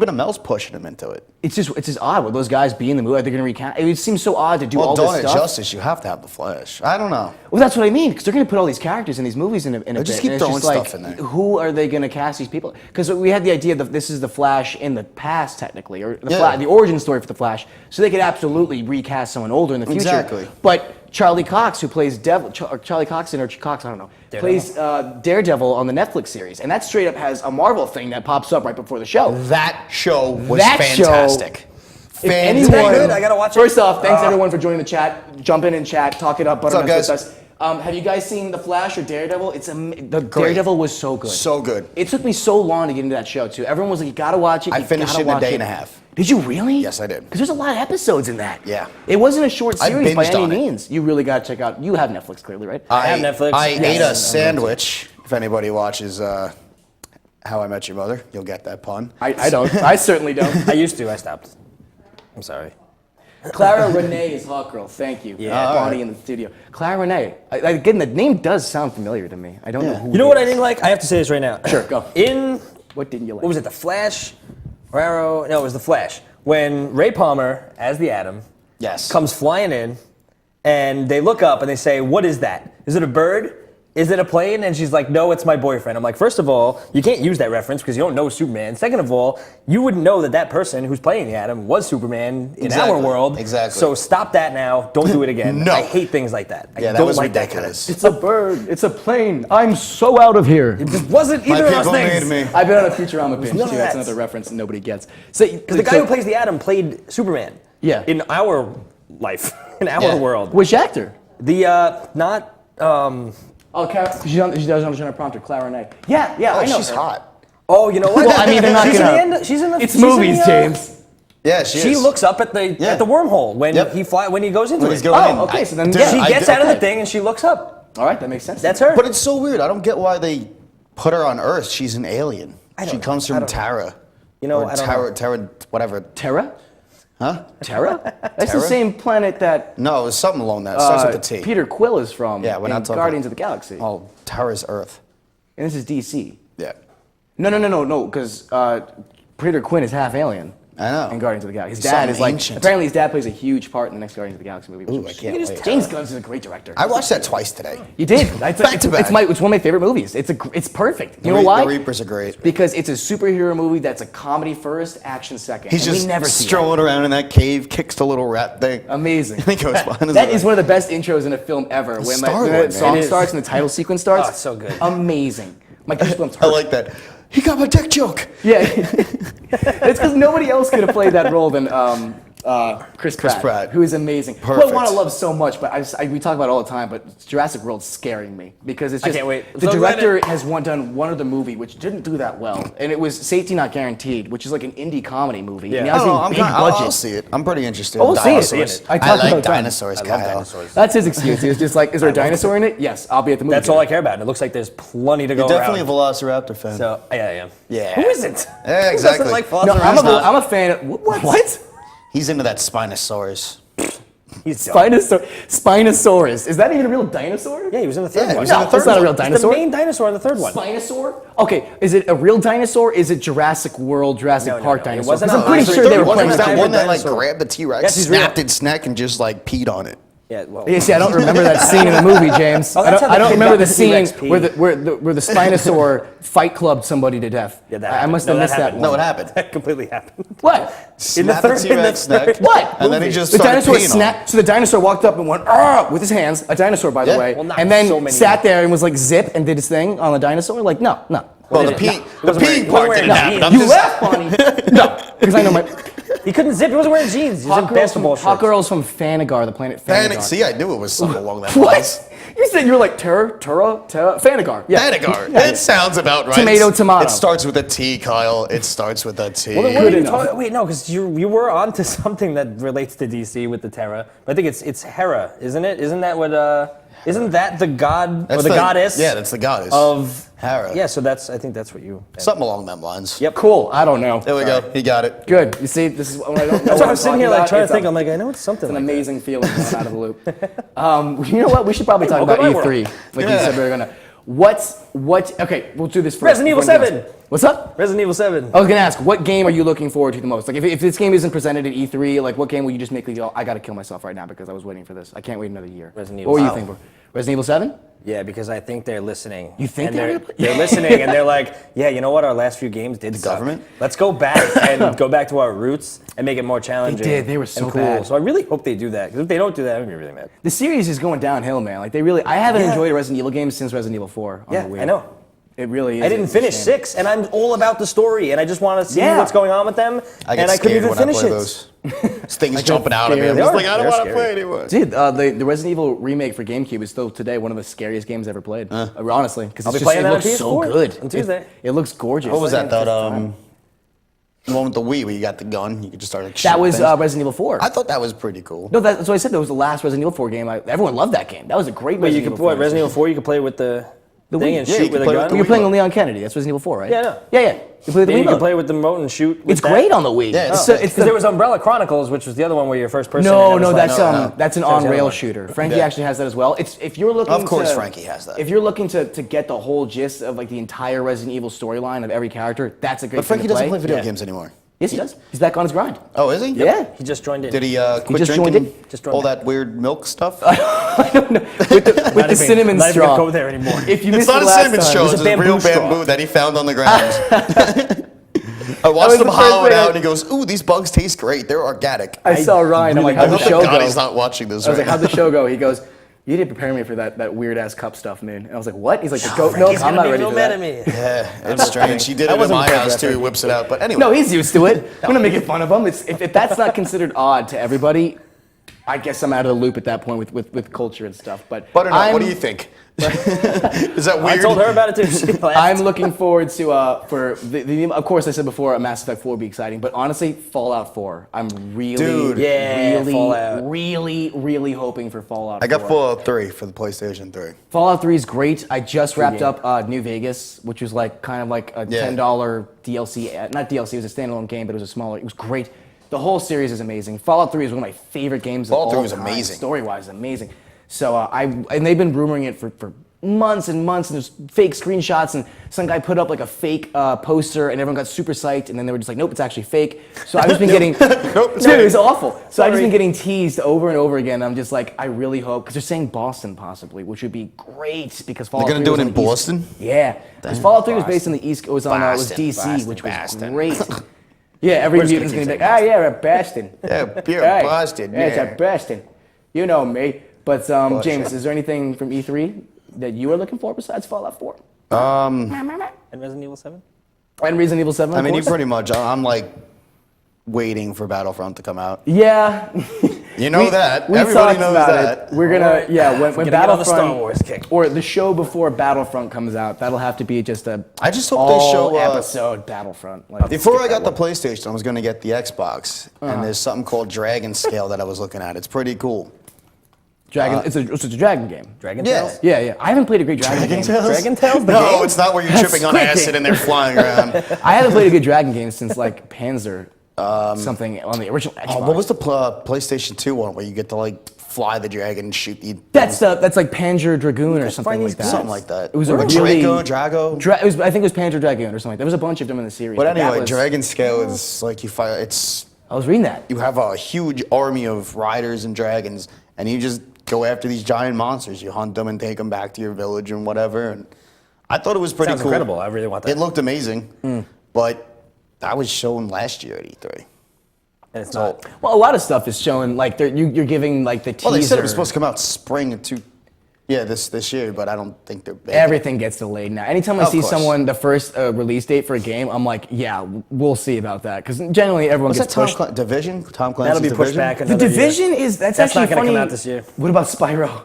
Amell's pushing him into it. It's just odd. Will those guys be in the movie? Are they gonna recast? It seems so odd to do Well, all Dawn this of stuff. Justice, you have to have the Flash. I don't know. Well, that's what I mean, because they're going to put all these characters in these movies in a They just bit, keep and it's throwing like, stuff in there. Who are they going to cast these people? Because we had the idea that this is the Flash in the past, technically, or Yeah. the origin story for the Flash. So they could absolutely recast someone older in the future. Exactly. But Charlie Cox, who plays Charlie Coxon or Cox, I don't know, plays Daredevil on the Netflix series, and that straight up has a Marvel thing that pops up right before the show. That show was That show- fantastic. If Fantastic. anyone, good? I gotta watch it. First off, thanks everyone for joining the chat. Jump in and chat, talk it up, up, Butternuts guys? with us. Have you guys seen The Flash or Daredevil? The Daredevil was so good. So good. It took me so long to get into that show too. Everyone was like, "You gotta watch it." I you finished gotta it in a watch day and a half. Did you really? Yes, I did. Because there's a lot of episodes in that. Yeah. It wasn't a short I series by binged any on it. means. You really gotta check out. You have Netflix, clearly, right? I have Netflix. I Yes. ate a sandwich. If anybody watches How I Met Your Mother, you'll get that pun. I don't. I certainly don't. I used to. I stopped. I'm sorry. Clara Renee is Hawkgirl. Thank you. Yeah. Bonnie in the studio. Clara Renee. Again, the name does sound familiar to me. I don't know who. You know it what I is. didn't like? I have to say this right now. Sure, go. In What didn't you like? what was it? The Flash, or Arrow? No, it was the Flash. When Ray Palmer, as the Atom, Yes. comes flying in, and they look up and they say, "What is that? Is it a bird?" is it a plane? And she's like, no, it's my boyfriend. I'm like, first of all, you can't use that reference because you don't know Superman. Second of all, you wouldn't know that person who's playing the Atom was Superman in our world. Exactly. So stop that now. Don't do it again. No. I hate things like that. Yeah, I that don't was like ridiculous. It's a bird. It's a plane. I'm so out of here. That kind of, it wasn't My either of those people things. made me. I've been on a Futurama binge none too. of That's that. another reference that nobody gets. So, Because the guy who plays the Atom played Superman. Yeah. In our life, in our world. which actor? The not Oh, she does on the prompter, Clara Nay. Yeah, Oh, I know she's her. hot. Oh, you know what? Well, I mean, they're not she's gonna. in the end. She's in the. It's she's in movies, the, James. Yeah, she She is. looks up at the wormhole when Yep. when he goes into When it. he's going in. Oh, okay. So then, Dude, She yeah. gets out of the thing and she looks up. All right, that makes sense. That's her. But it's so weird. I don't get why they put her on Earth. She's an alien. I don't She know. comes I from don't know. Tara. You know, Or I don't Tara, know. Tara, whatever. Terra. Huh? Terra. That's the Terra? same planet that No, it was something along that. It starts with a T. Peter Quill is from. Yeah, we're in not talking Guardians of the Galaxy. Oh, Tara's Earth. And this is DC. Yeah. No, because Peter Quinn is half alien. I know. In Guardians of the Galaxy. His He's dad something is like. ancient. Apparently, his dad plays a huge part in the next Guardians of the Galaxy movie. Ooh, I can't wait. James Gunn is a great director. I watched that twice today. You did. It's, Back it's, to back. it's one of my favorite movies. It's perfect. You know The why? Reapers are great. Because it's a superhero movie that's a comedy first, action second. He's and just we never see strolling around in that cave, kicks the little rat thing. that. Amazing. And he goes behind his That leg. is one of the best intros in a film ever. When Star-Lord, that man. song It is. starts and the title sequence starts. Oh, it's so good. Amazing. My goosebumps hurt. I like that. He got my dick joke. Yeah. It's because nobody else could have played that role than Chris Pratt, who is amazing. Who I Perfect. want to love so much, but we talk about it all the time, but Jurassic World's scaring me because it's I just can't wait. the So director glad has done one other movie which didn't do that well, and it was Safety Not Guaranteed, which is like an indie comedy movie. Yeah. And I don't know. obviously big budget. I'll see it. I'm pretty interested. Oh, in we'll see it. dinosaurs. I I, talk about it all like the time. dinosaurs, I love Kyle. dinosaurs. That's his excuse. He was just like, is there a dinosaur in it? Yes, I'll be at the movie. That's all I care about. And it looks like there's plenty to go You're definitely around. a Velociraptor fan. So yeah, I am. Yeah. Who isn't? Yeah, Who exactly. doesn't like No, Velociraptor? I'm a fan of what? He's into that Spinosaurus. He's dumb. Spinosaurus. Is that even a real dinosaur? Yeah, he was in the third Yeah, he one. was in the No, third it's not a one. real He's dinosaur. the main dinosaur in the third one. Spinosaur? Okay, is it a real dinosaur? Is it Jurassic World, Jurassic No, no, Park no, it dinosaur? wasn't 'Cause a I'm pretty dinosaur. sure they were It wasn't playing a with that hybrid one that like dinosaur. grabbed the T-Rex, Yes, he's snapped real. its neck, and just like peed on it. Yeah, well. Yeah, see, I don't remember that scene in the movie, James. Oh, that's how I the don't kid remember got the the scene T-Rex pee. where the Spinosaur fight clubbed somebody to death. Yeah, that I happened. must No, have that missed that happened. one. No, it happened. That completely happened. What? In the Snapped third- the T-Rex in the neck. third What? And then he just The started dinosaur peeing on it. snapped. So the dinosaur walked up and went "Arr!" with his hands. A dinosaur, by the Yeah. way, Well, not and then so many. sat there and was like zip and did his thing on the dinosaur. Like no. Well, the No, peeing he wasn't wearing- he part wasn't didn't wearing happen. jeans. I'm You just- laugh, Bonnie. No, because I know my He couldn't zip. He wasn't wearing jeans. He was in basketball shorts. Hot girls from Fanagar, the planet Fanagar. Panic. See, I knew it was something along that lines. What? You said you were like Terra, Fanagar. Yeah. Fanagar. Yeah. It sounds about right. Tomato, tomato. It starts with a T, Kyle. It starts with a T. Well, then what Good are you enough. talking? Wait, no, because you were onto something that relates to DC with the Terra. But I think it's Hera, isn't it? Isn't that what? Isn't that the god That's or the goddess? Yeah, that's the goddess of Hera. Yeah, so I think that's what you. Something along them lines. Yep. Cool. I don't know. There we go. He got it. Good. You see, this is when I don't know. That's why I was sitting here like trying to think. It's I'm like, I know it's something. an like that. amazing feeling when I'm out of the loop. You know what? We should probably talk Welcome about to my E3. Like you said, we were gonna. Okay, we'll do this first. Resident Evil before anything 7. else. What's up? Resident Evil 7. I was gonna ask, what game are you looking forward to the most? Like, if this game isn't presented at E3, like, what game will you just make me go, I gotta kill myself right now because I was waiting for this. I can't wait another year. Resident Evil What were you 7. thinking? Resident Evil 7? Yeah, because I think they're listening. You think And they're they're gonna play- they're listening and they're like, yeah, you know what? Our last few games did suck. government? Let's go back and go back to our roots and make it more challenging. did. They were and so cool. bad. So I really hope they do that. Because if they don't do that, I'm gonna be really mad. The series is going downhill, man. Like, I haven't Yeah. enjoyed a Resident Evil game since Resident Evil 4 on Yeah, the Wii. I know. It really is. I didn't It's a finish shame. 6, and I'm all about the story, and I just want to see Yeah. what's going on with them. I get and I couldn't scared even when finish I play it. those. Things jumping out at me. scared. I'm They just are. like, I don't They're want to scary. play anymore. Dude, the Resident Evil remake for GameCube is still today one of the scariest games ever played. Honestly, because I'll be it playing that on looks so PS4 good on Tuesday. It looks gorgeous. What was that? Like, The one with the Wii where you got the gun, you could just start like that shooting was things? Resident Evil 4. I thought that was pretty cool. No, that's what I said. That was the last Resident Evil 4 game. Everyone loved that game. That was a great Wait, you Resident could Evil 4. play Resident Evil 4. You could play with the thing Wii. and Yeah, you shoot could with a play with gun. the You're Wii playing remote. Leon Kennedy. That's Resident Evil 4, right? Yeah, I know. Yeah. You play the Yeah, you Wii can remote. play with the remote and shoot. With It's that. great on the Wii. Yeah, It's, it's- it's Because there was Umbrella Chronicles, which was the other one where you're first person. and no, it was no, like- that's no. that's an That was the other on-rail one. shooter. Frankie Yeah. actually has that as well. It's if you're looking. Of course to, Frankie has that. If you're looking to get the whole gist of like the entire Resident Evil storyline of every character, that's a great. But Frankie thing to doesn't play video Yeah. games anymore. Yes, he does. He's back on his grind. Oh, is he? Yeah. He just joined in. Did he quit just joined drinking in? Just joined all in. that weird milk stuff? I don't know. With the cinnamon not straw. even gonna go there anymore. If you It's missed not it a last cinnamon time, straw. It's It's a a real bamboo straw. bamboo that he found on the ground. I was watched him the first hollow it thing out, and he goes, "Ooh, these bugs taste great. They're organic." I saw Ryan. I'm like, I how'd the hope to show God go? he's not watching this I was right like, how'd now. the show go? He goes, you didn't prepare me for that weird ass cup stuff, man. And I was like, what? He's like, the goat milk? He's I'm gonna not be ready real for mad that. at me. Yeah, it's strange. He did I it in wasn't my prepared for house that too. He thing. whips it out. But anyway, No, he's used to it. I'm gonna make it fun of him. If that's not considered odd to everybody, I guess I'm out of the loop at that point with culture and stuff. But Butternut, what do you think? Is that I weird? told her about it too. She laughed. I'm looking forward to for the of course I said before Mass Effect 4 would be exciting, but honestly Fallout 4. I'm really Dude. Yeah, really Fallout. really hoping for Fallout 4. I got Fallout 3 for the PlayStation 3. Fallout 3 is great. I just wrapped up New Vegas, which was like kind of like a Yeah. $10 DLC, not DLC, it was a standalone game, but it was a smaller. It was great. The whole series is amazing. Fallout 3 is one of my favorite games of Fallout all 3 was time. amazing. Story-wise, amazing. So and they've been rumoring it for months and months, and there's fake screenshots, and some guy put up like a fake poster, and everyone got super psyched, and then they were just like, nope, it's actually fake. So I've just been getting, Nope, it's dude, fake. it was awful. So I've just Sorry. been getting teased over and over again. I'm just like, I really hope, because they're saying Boston possibly, which would be great, because Fallout They're 3 gonna do was it in on the East- Boston? Yeah, because Fallout 3 was based on the East, it was on it was Boston, DC, Boston, which was Boston. great. Yeah, every We're just mutant's gonna gonna be keep like, yeah, we're at Boston. Yeah, you're Right. Boston. Yeah, it's Yeah. at Boston. You know me. But James, is there anything from E3 that you are looking for besides Fallout 4? And Resident Evil 7? And Resident Evil 7, I of mean, you course? pretty much. I'm like waiting for Battlefront to come out. Yeah. You know that. We Everybody talked knows about that. it. We're gonna, when Gonna get on the Star Battlefront, Wars kick. or the show before Battlefront comes out, that'll have to be just a I just hope they show, episode Battlefront. Like, Before I skip got that the one. PlayStation, I was going to get the Xbox, and there's something called Dragon Scale that I was looking at. It's pretty cool. Dragon, it's a dragon game. Dragon Yeah. Tales? Yeah. I haven't played a great dragon game. Dragon Tales? The No, game? it's not where you're That's tripping on Squid acid Game. and they're flying around. I haven't played a good dragon game since like Panzer something on the original Xbox. Oh, what was the PlayStation 2 one where you get to like fly the dragon and shoot the? That's like Panzer Dragoon or something find like these that. something like that. It was a Or really Drago. I think it was Panzer Dragoon or something. There was a bunch of them in the series. But that anyway, was- Dragon Scale is like you fire. It's I was reading that. you have a huge army of riders and dragons, and you just go after these giant monsters. You hunt them and take them back to your village and whatever. And I thought it was pretty Sounds cool. incredible. I really want that. It looked amazing, but that was shown last year at E3. And it's not. Well, a lot of stuff is showing like you're giving like the teaser. Well, they said it was supposed to come out spring this year, but I don't think they're big. Everything gets delayed now. Anytime I Of see course. someone the first release date for a game, I'm like, yeah, we'll see about that because generally everyone What's that gets Tom pushed. Division? Tom Clancy's That'll be pushed Division? back The another year. Division is That's actually not gonna funny. come out this year. What about Spyro?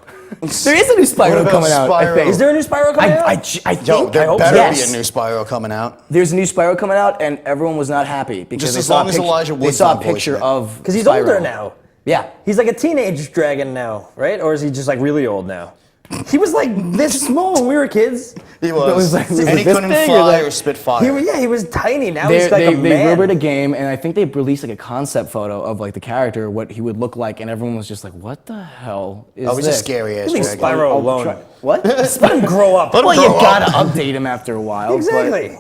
There is a new What Spyro about coming out. I Spyro? think. Is there a new Spyro coming out? I think. Yo, there hope better so. Yes. be a new Spyro coming out. There's a new Spyro coming out, and everyone was not happy because Just they as saw long a as picture, Elijah they Wood's saw a not picture voicing it. of Because he's Spyro. older now. Yeah. He's like a teenage dragon now, right? Or is he just like really old now? He was like this small when we were kids. He It was like- it was and like he this couldn't big, fly like- or spit fire. He was tiny. Now They he's like a they man. rumored a game, and I think they released like a concept photo of like the character, what he would look like, and everyone was just like, "What the hell is Oh, he's this?" a scary ass Leave dragon. Spyro I'll alone. try- What? Let him grow up. Well, you grow gotta up. update him after a while. but Exactly.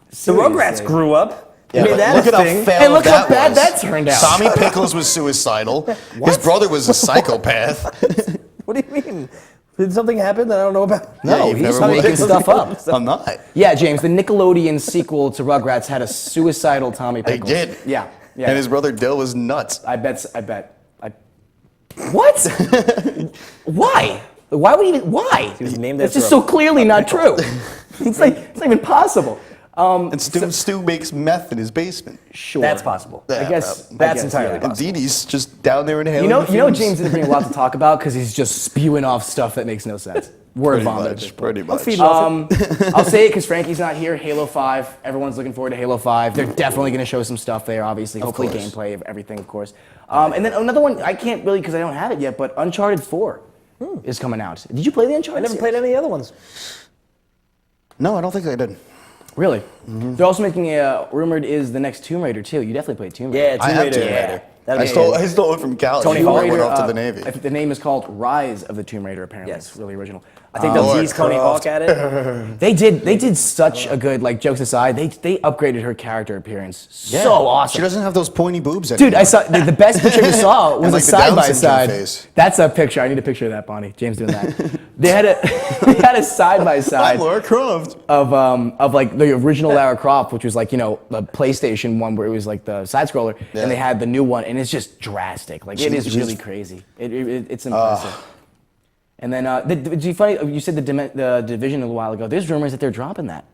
The seriously. Rugrats grew up. Yeah, made but that look a at how thing. failed And look how that bad was. that turned out. Tommy Pickles was suicidal. His brother was a psychopath. What do you mean? Did something happen that I don't know about? No, you've he's never not making watched- stuff up. I'm not. Yeah, James, the Nickelodeon sequel to Rugrats had a suicidal Tommy They Pickles. did. Yeah. And his brother Dill was nuts. I bet. What? Why? Why would he even? Why? He was named It's after just so clearly not true. It's not even possible. And Stu makes meth in his basement. Sure. That's possible. I guess That's entirely And possible. Dee Dee's just down there inhaling. You know, the fumes. James didn't bring a lot to talk about because he's just spewing off stuff that makes no sense. Word Pretty vomit. at much, this point. pretty much. Feed off it. I'll say it because Frankie's not here. Halo 5. Everyone's looking forward to Halo 5. They're definitely going to show some stuff there, obviously. Hopefully course. gameplay of everything, of course. And then another one, I can't really because I don't have it yet, but Uncharted 4 is coming out. Did you play the Uncharted I never series? played any other ones. No, I don't think I did. Really? They're also making a, rumored is the next Tomb Raider too. You definitely played Tomb Raider. Yeah, I Tomb have Raider. Tomb Raider. That'd I be stole it from college. Tony before I Hawk. went off to uh, the Navy. I think the name is called Rise of the Tomb Raider, apparently. Yes. It's really original. I think they'll tease Tony Hawk at it. They did such a good, like, jokes aside, they upgraded her character appearance so awesome. She doesn't have those pointy boobs anymore. Dude, I saw the best picture I saw was like a the Down side by syndrome side. face. That's a picture. I need a picture of that, Bonnie. James doing that. They had a side by side Lara Croft. of like the original Lara Croft, which was like, you know, the PlayStation one where it was like the side scroller, and they had the new one, and it's just drastic. Like it is really crazy. It's impressive. And then you said the Division a little while ago. There's rumors that they're dropping that.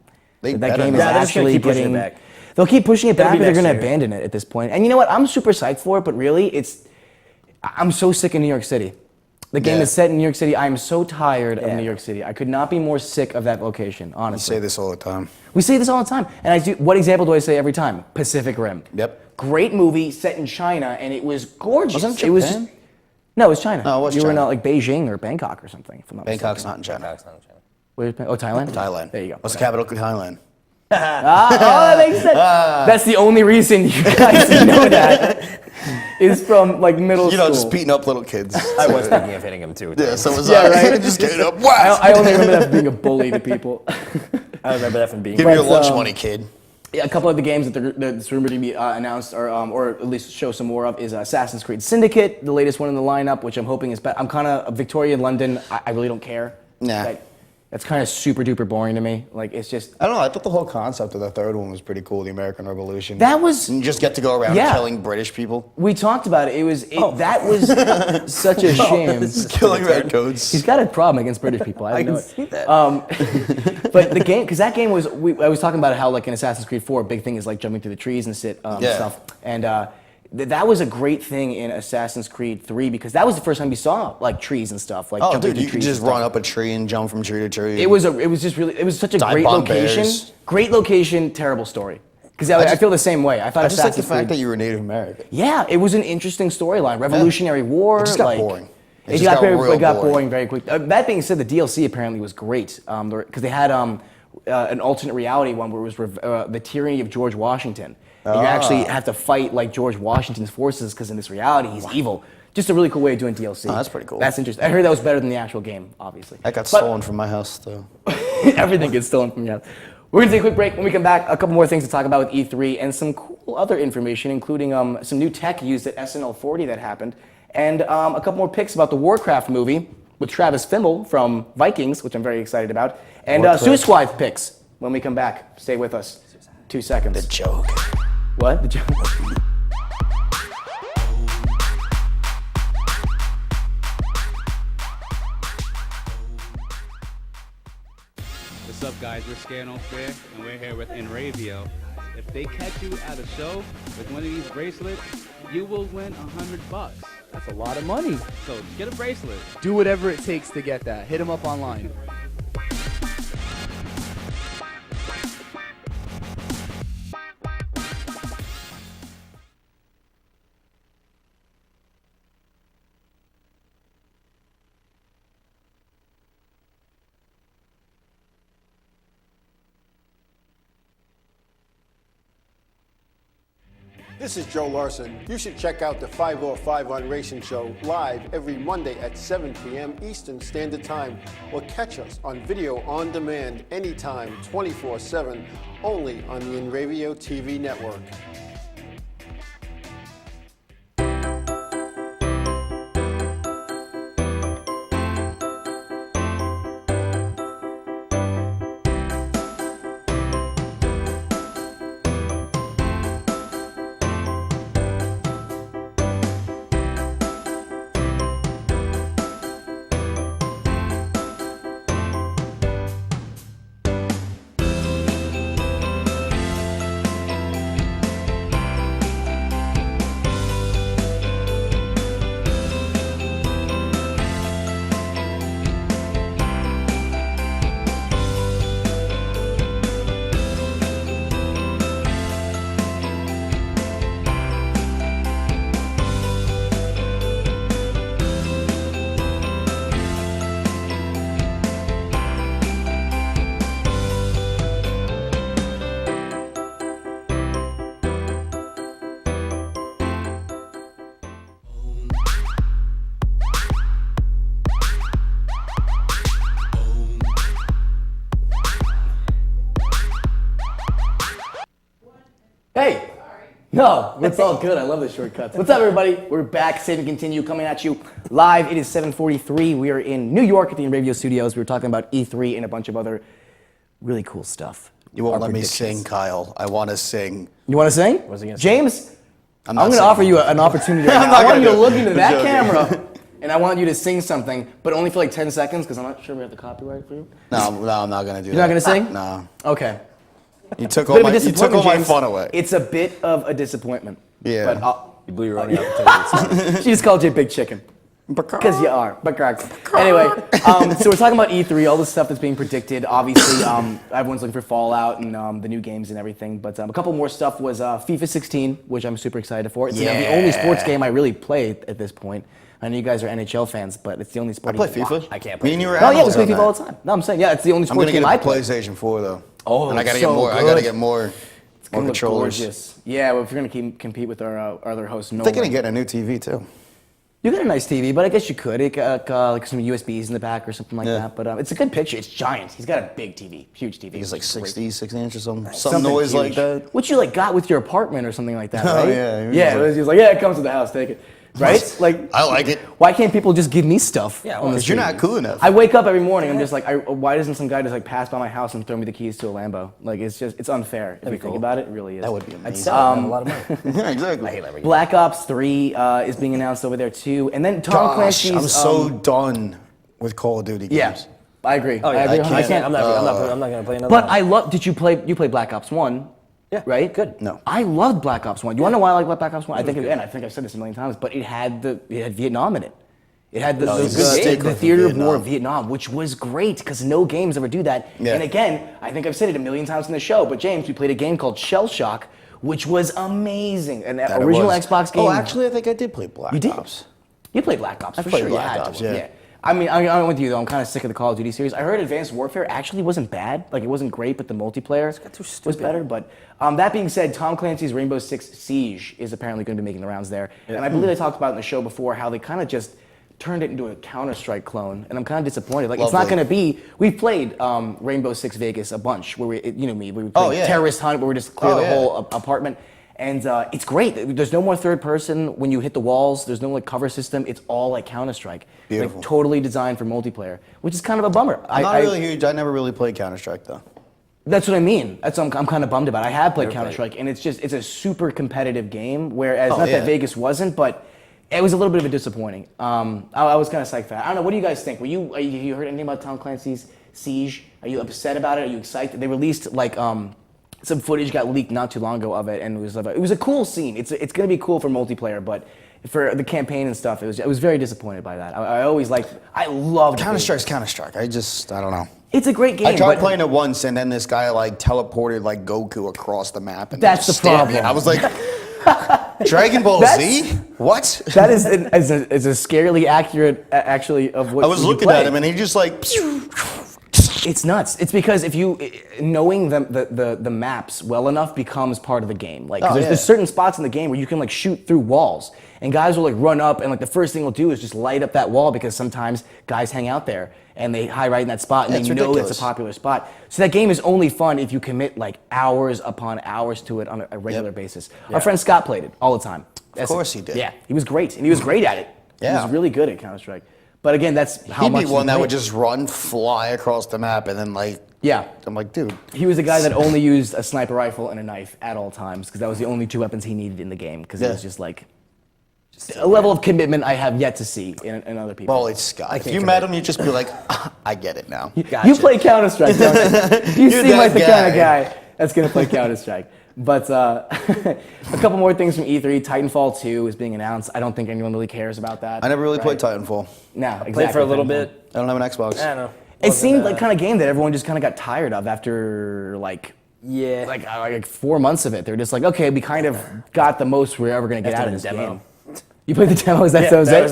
That game is they're just gonna actually keep pushing getting. it back. They'll keep pushing it back, be but they're next going to year. abandon it at this point. And you know what? I'm super psyched for it, but really, I'm so sick of New York City. The game is set in New York City. I'm so tired of New York City. I could not be more sick of that location, You honestly. say this all the time. We say this all the time. And what example do I say every time? Pacific Rim. Yep. Great movie set in China, and it was gorgeous. Wasn't it It was Japan? no, it was China. No, it was you were in China. like Beijing or Bangkok or something. If I'm not Bangkok's mistaken. not in China. Bangkok's not in China. Where's Thailand? Thailand. There you go. What's the capital of Thailand? That makes sense. That's the only reason you guys know that is from like middle You school. know, just beating up little kids. I was thinking of hitting him too. Yeah, so was Yeah, I. right? Just get it up. Wow. I only remember that from being a bully to people. I remember that from being. Give me your But, lunch money, kid. Yeah, a couple of the games that's rumored to be announced or at least show some more of is Assassin's Creed Syndicate, the latest one in the lineup, which I'm hoping is better. I'm kind of Victoria, London. I really don't care. Nah. That's kind of super duper boring to me. Like it's just I don't know. I thought the whole concept of the third one was pretty cool. The American Revolution. that was. And you just get to go around Yeah. killing British people, We talked about it. That was such a shame. killing redcoats. He's got a problem against British people. I I know can it. see that. But the game, because that game was, I was talking about how like in Assassin's Creed 4, a big thing is like jumping through the trees and stuff. And that was a great thing in Assassin's Creed 3 because that was the first time you saw like trees and stuff. Like Oh, jumping dude, through you could trees just and stuff. run up a tree and jump from tree to tree. It was such a Dive great bomb location. bears. Great location, terrible story. Because I feel the same way. I thought I just like the Assassin's fact Creed. that you were Native American. Yeah, it was an interesting storyline. Revolutionary War. It just got like, boring. It got real boring very quick. That being said, the DLC apparently was great because they had an alternate reality one where it was the tyranny of George Washington. And you actually have to fight like George Washington's forces because in this reality he's evil. Just a really cool way of doing DLC. Oh, that's pretty cool. That's interesting. I heard that was better than the actual game, obviously. That got But- stolen from my house, though. Everything gets stolen from you. We're going to take a quick break. When we come back, a couple more things to talk about with E3 and some cool other information, including some new tech used at SNL 40 that happened, and a couple more picks about the Warcraft movie with Travis Fimmel from Vikings, which I'm very excited about, and Suicide Squad picks when we come back. Stay with us. 2 seconds. The joke. What? The joke? What's up, guys? We're Scano Fair, and we're here with Enravio. If they catch you at a show with one of these bracelets, you will win $100. That's a lot of money. So get a bracelet. Do whatever it takes to get that. Hit them up online. This is Joe Larson. You should check out the 505 on Racing Show live every Monday at 7 p.m. Eastern Standard Time, or catch us on video on demand anytime, 24/7, only on the Enravio TV network. No, it's all good. I love the shortcuts. What's up, everybody? We're back, Save and Continue, coming at you live. It is 7:43. We are in New York at the Radio Studios. We were talking about E3 and a bunch of other really cool stuff. You won't Our let me predictions. sing, Kyle. I want to sing. You want to sing? What's he gonna James, I'm not going to singing. offer you an opportunity right I'm now. not I want gonna you to do it. look into I'm that joking. camera, and I want you to sing something, but only for like 10 seconds, because I'm not sure we have the copyright for you. No, I'm not going to do that. You're not going to sing? No. Okay. You took Bit all of a my, you took disappointment, all my James. fun away. It's a bit of a disappointment. Yeah. But You blew your only opportunity. she just called you a big chicken. Because you are. Anyway, so we're talking about E3, all the stuff that's being predicted. Obviously, everyone's looking for Fallout and the new games and everything. But a couple more stuff was FIFA 16, which I'm super excited for. It's the only sports game I really play at this point. I know you guys are NHL fans, but it's the only I sport play you can FIFA. watch. I can't play Me and you were Oh yeah, we animals play on FIFA all that. the time. No, I'm saying, yeah, it's the only I'm sports going to game get I a play. PlayStation 4, though. Oh, and I got to so get more. I good. got to get more Gonna look controllers. gorgeous. Yeah, well, if you're going to compete with our other host, no Thinking way. of getting a new TV, too. You got a nice TV, but I guess you could. It got like some USBs in the back or something like Yeah. that. But it's a good picture. It's giant. He's got a big TV, huge TV. It's like It's great. 60 inches or something. Some Something noise huge. like that. Which you like got with your apartment or something like that, Oh, right? yeah. Yeah, he was like, yeah, it comes with the house. Take it. Right? Like, I like it. why can't people just give me stuff? Yeah, on the Because you're street? not cool enough. I wake up every morning. I'm just like, why doesn't some guy just like pass by my house and throw me the keys to a Lambo? Like, it's unfair. If you think about it, it really is. That would be I'd amazing. sell it and have a lot of money. Yeah, exactly. I hate Lamborghini. Black Ops 3 is being announced over there too, and then Tom Gosh, Clancy's. I'm so done with Call of Duty games. yeah, I agree. Oh, yeah, I agree. I 100%. can't. I'm not going to play another But one. I love. Did you play? You played Black Ops 1? Yeah, Right. good. No. I loved Black Ops 1. You want to know why I like Black Ops 1? I think I've said this a million times, but it had Vietnam in it. It had the it's a stick the with theater of war Vietnam. of Vietnam, which was great because no games ever do that. Yeah. And again, I think I've said it a million times in the show, but James, we played a game called Shell Shock, which was amazing. An That it original was. Xbox game. Oh, actually, I think I did play Black You did? Ops. You played Black Ops for played sure. Black You had Ops, to. yeah. I mean, I'm with you though. I'm kind of sick of the Call of Duty series. I heard Advanced Warfare actually wasn't bad. Like it wasn't great, but the multiplayer was better. But that being said, Tom Clancy's Rainbow Six Siege is apparently going to be making the rounds there. And I believe I talked about in the show before how they kind of just turned it into a Counter-Strike clone, and I'm kind of disappointed. Like it's not Lovely. going to be. We've played Rainbow Six Vegas a bunch, where we played yeah. Terrorist Hunt, where we just clear Oh, the yeah. whole apartment. And it's great. There's no more third person when you hit the walls. There's no like cover system. It's all like Counter-Strike. Beautiful. Like totally designed for multiplayer, which is kind of a bummer. I'm not really huge. I never really played Counter-Strike, though. That's what I mean. That's what I'm kind of bummed about. I have played Counter-Strike, and it's a super competitive game. Whereas not yeah. that Vegas wasn't, but it was a little bit of a disappointing. I was kind of psyched for that. I don't know. What do you guys think? You heard anything about Tom Clancy's Siege? Are you upset about it? Are you excited? They released like some footage got leaked not too long ago of it, and it was a cool scene. It's going to be cool for multiplayer, but for the campaign and stuff, I was very disappointed by that. I loved Counter-Strike's Counter-Strike. I don't know. It's a great game. I tried but playing it once, and then this guy like teleported like Goku across the map, and That's just the stared at me. problem. I was like, Dragon Ball That's- Z? What? That is a scarily accurate, actually, of what I was you looking play. at him, and he just like. It's nuts. It's because if you knowing the maps well enough becomes part of the game. Like 'cause Oh, there's certain spots in the game where you can like shoot through walls, and guys will like run up, and like the first thing they'll do is just light up that wall because sometimes guys hang out there and they hide right in that spot, and Yeah, they it's know ridiculous. it's a popular spot. So that game is only fun if you commit like hours upon hours to it on a regular basis. Our friend Scott played it all the time. Of course he did. Yeah, he was great, and he was great at it. He Yeah. was really good at Counter-Strike. But again, that's how He'd much be one he that played. would just run, fly across the map, and then like. Yeah. I'm like, dude. He was the guy that only used a sniper rifle and a knife at all times because that was the only two weapons he needed in the game because it Yeah. was just like a level of commitment I have yet to see in other people. Well, it's Scott. If you met him, you'd just be like, I get it now. You play Counter-Strike, don't you? You You're seem like that the kind of guy. guy that's going to play Counter-Strike. But a couple more things from E3. Titanfall 2 is being announced. I don't think anyone really cares about that. I never really right? played Titanfall. No, exactly. Played for a little Titanfall. bit. I don't have an Xbox. I don't know. It seemed like kind of game that everyone just kind of got tired of after like 4 months of it. They're just like, okay, we kind of got the most we're ever going to get out of this demo. game. You played the demo? Is that Yeah, so? that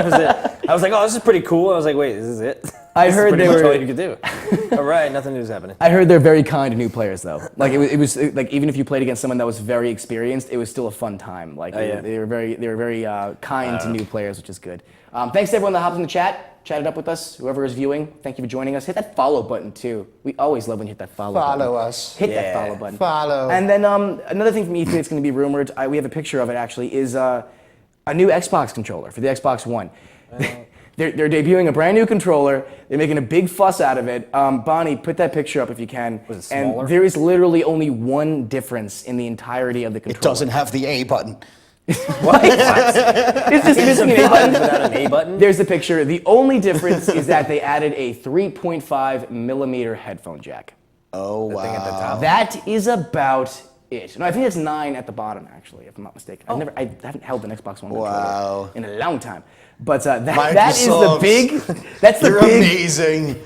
was it. I was like, oh, this is pretty cool. I was like, wait, this is it? I This is heard pretty they much were- all you could do. All right, nothing new is happening. I heard they're very kind to new players though. Like it was like even if you played against someone that was very experienced, it was still a fun time. Like yeah. they were very kind to new players, which is good. Thanks to everyone that hopped in the chat. chat it up with us. Whoever is viewing, thank you for joining us. Hit that follow button too. We always love when you hit that follow button. Follow us. Hit that follow button. Follow. And then another thing from E3 that's going to be rumored, we have a picture of it actually, is a new Xbox controller for the Xbox One. They're debuting a brand new controller. They're making a big fuss out of it. Bonnie, put that picture up if you can. Was it smaller? And there is literally only one difference in the entirety of the controller. It doesn't have the A button. What? It's just missing an A button. Without an A button? There's the picture. The only difference is that they added a 3.5 millimeter headphone jack. Oh, wow. Thing at the top. That is about it. No, I think it's 9 at the bottom, actually, if I'm not mistaken. I haven't held an Xbox One controller in a long time. But that is the big. That's the You're big. amazing.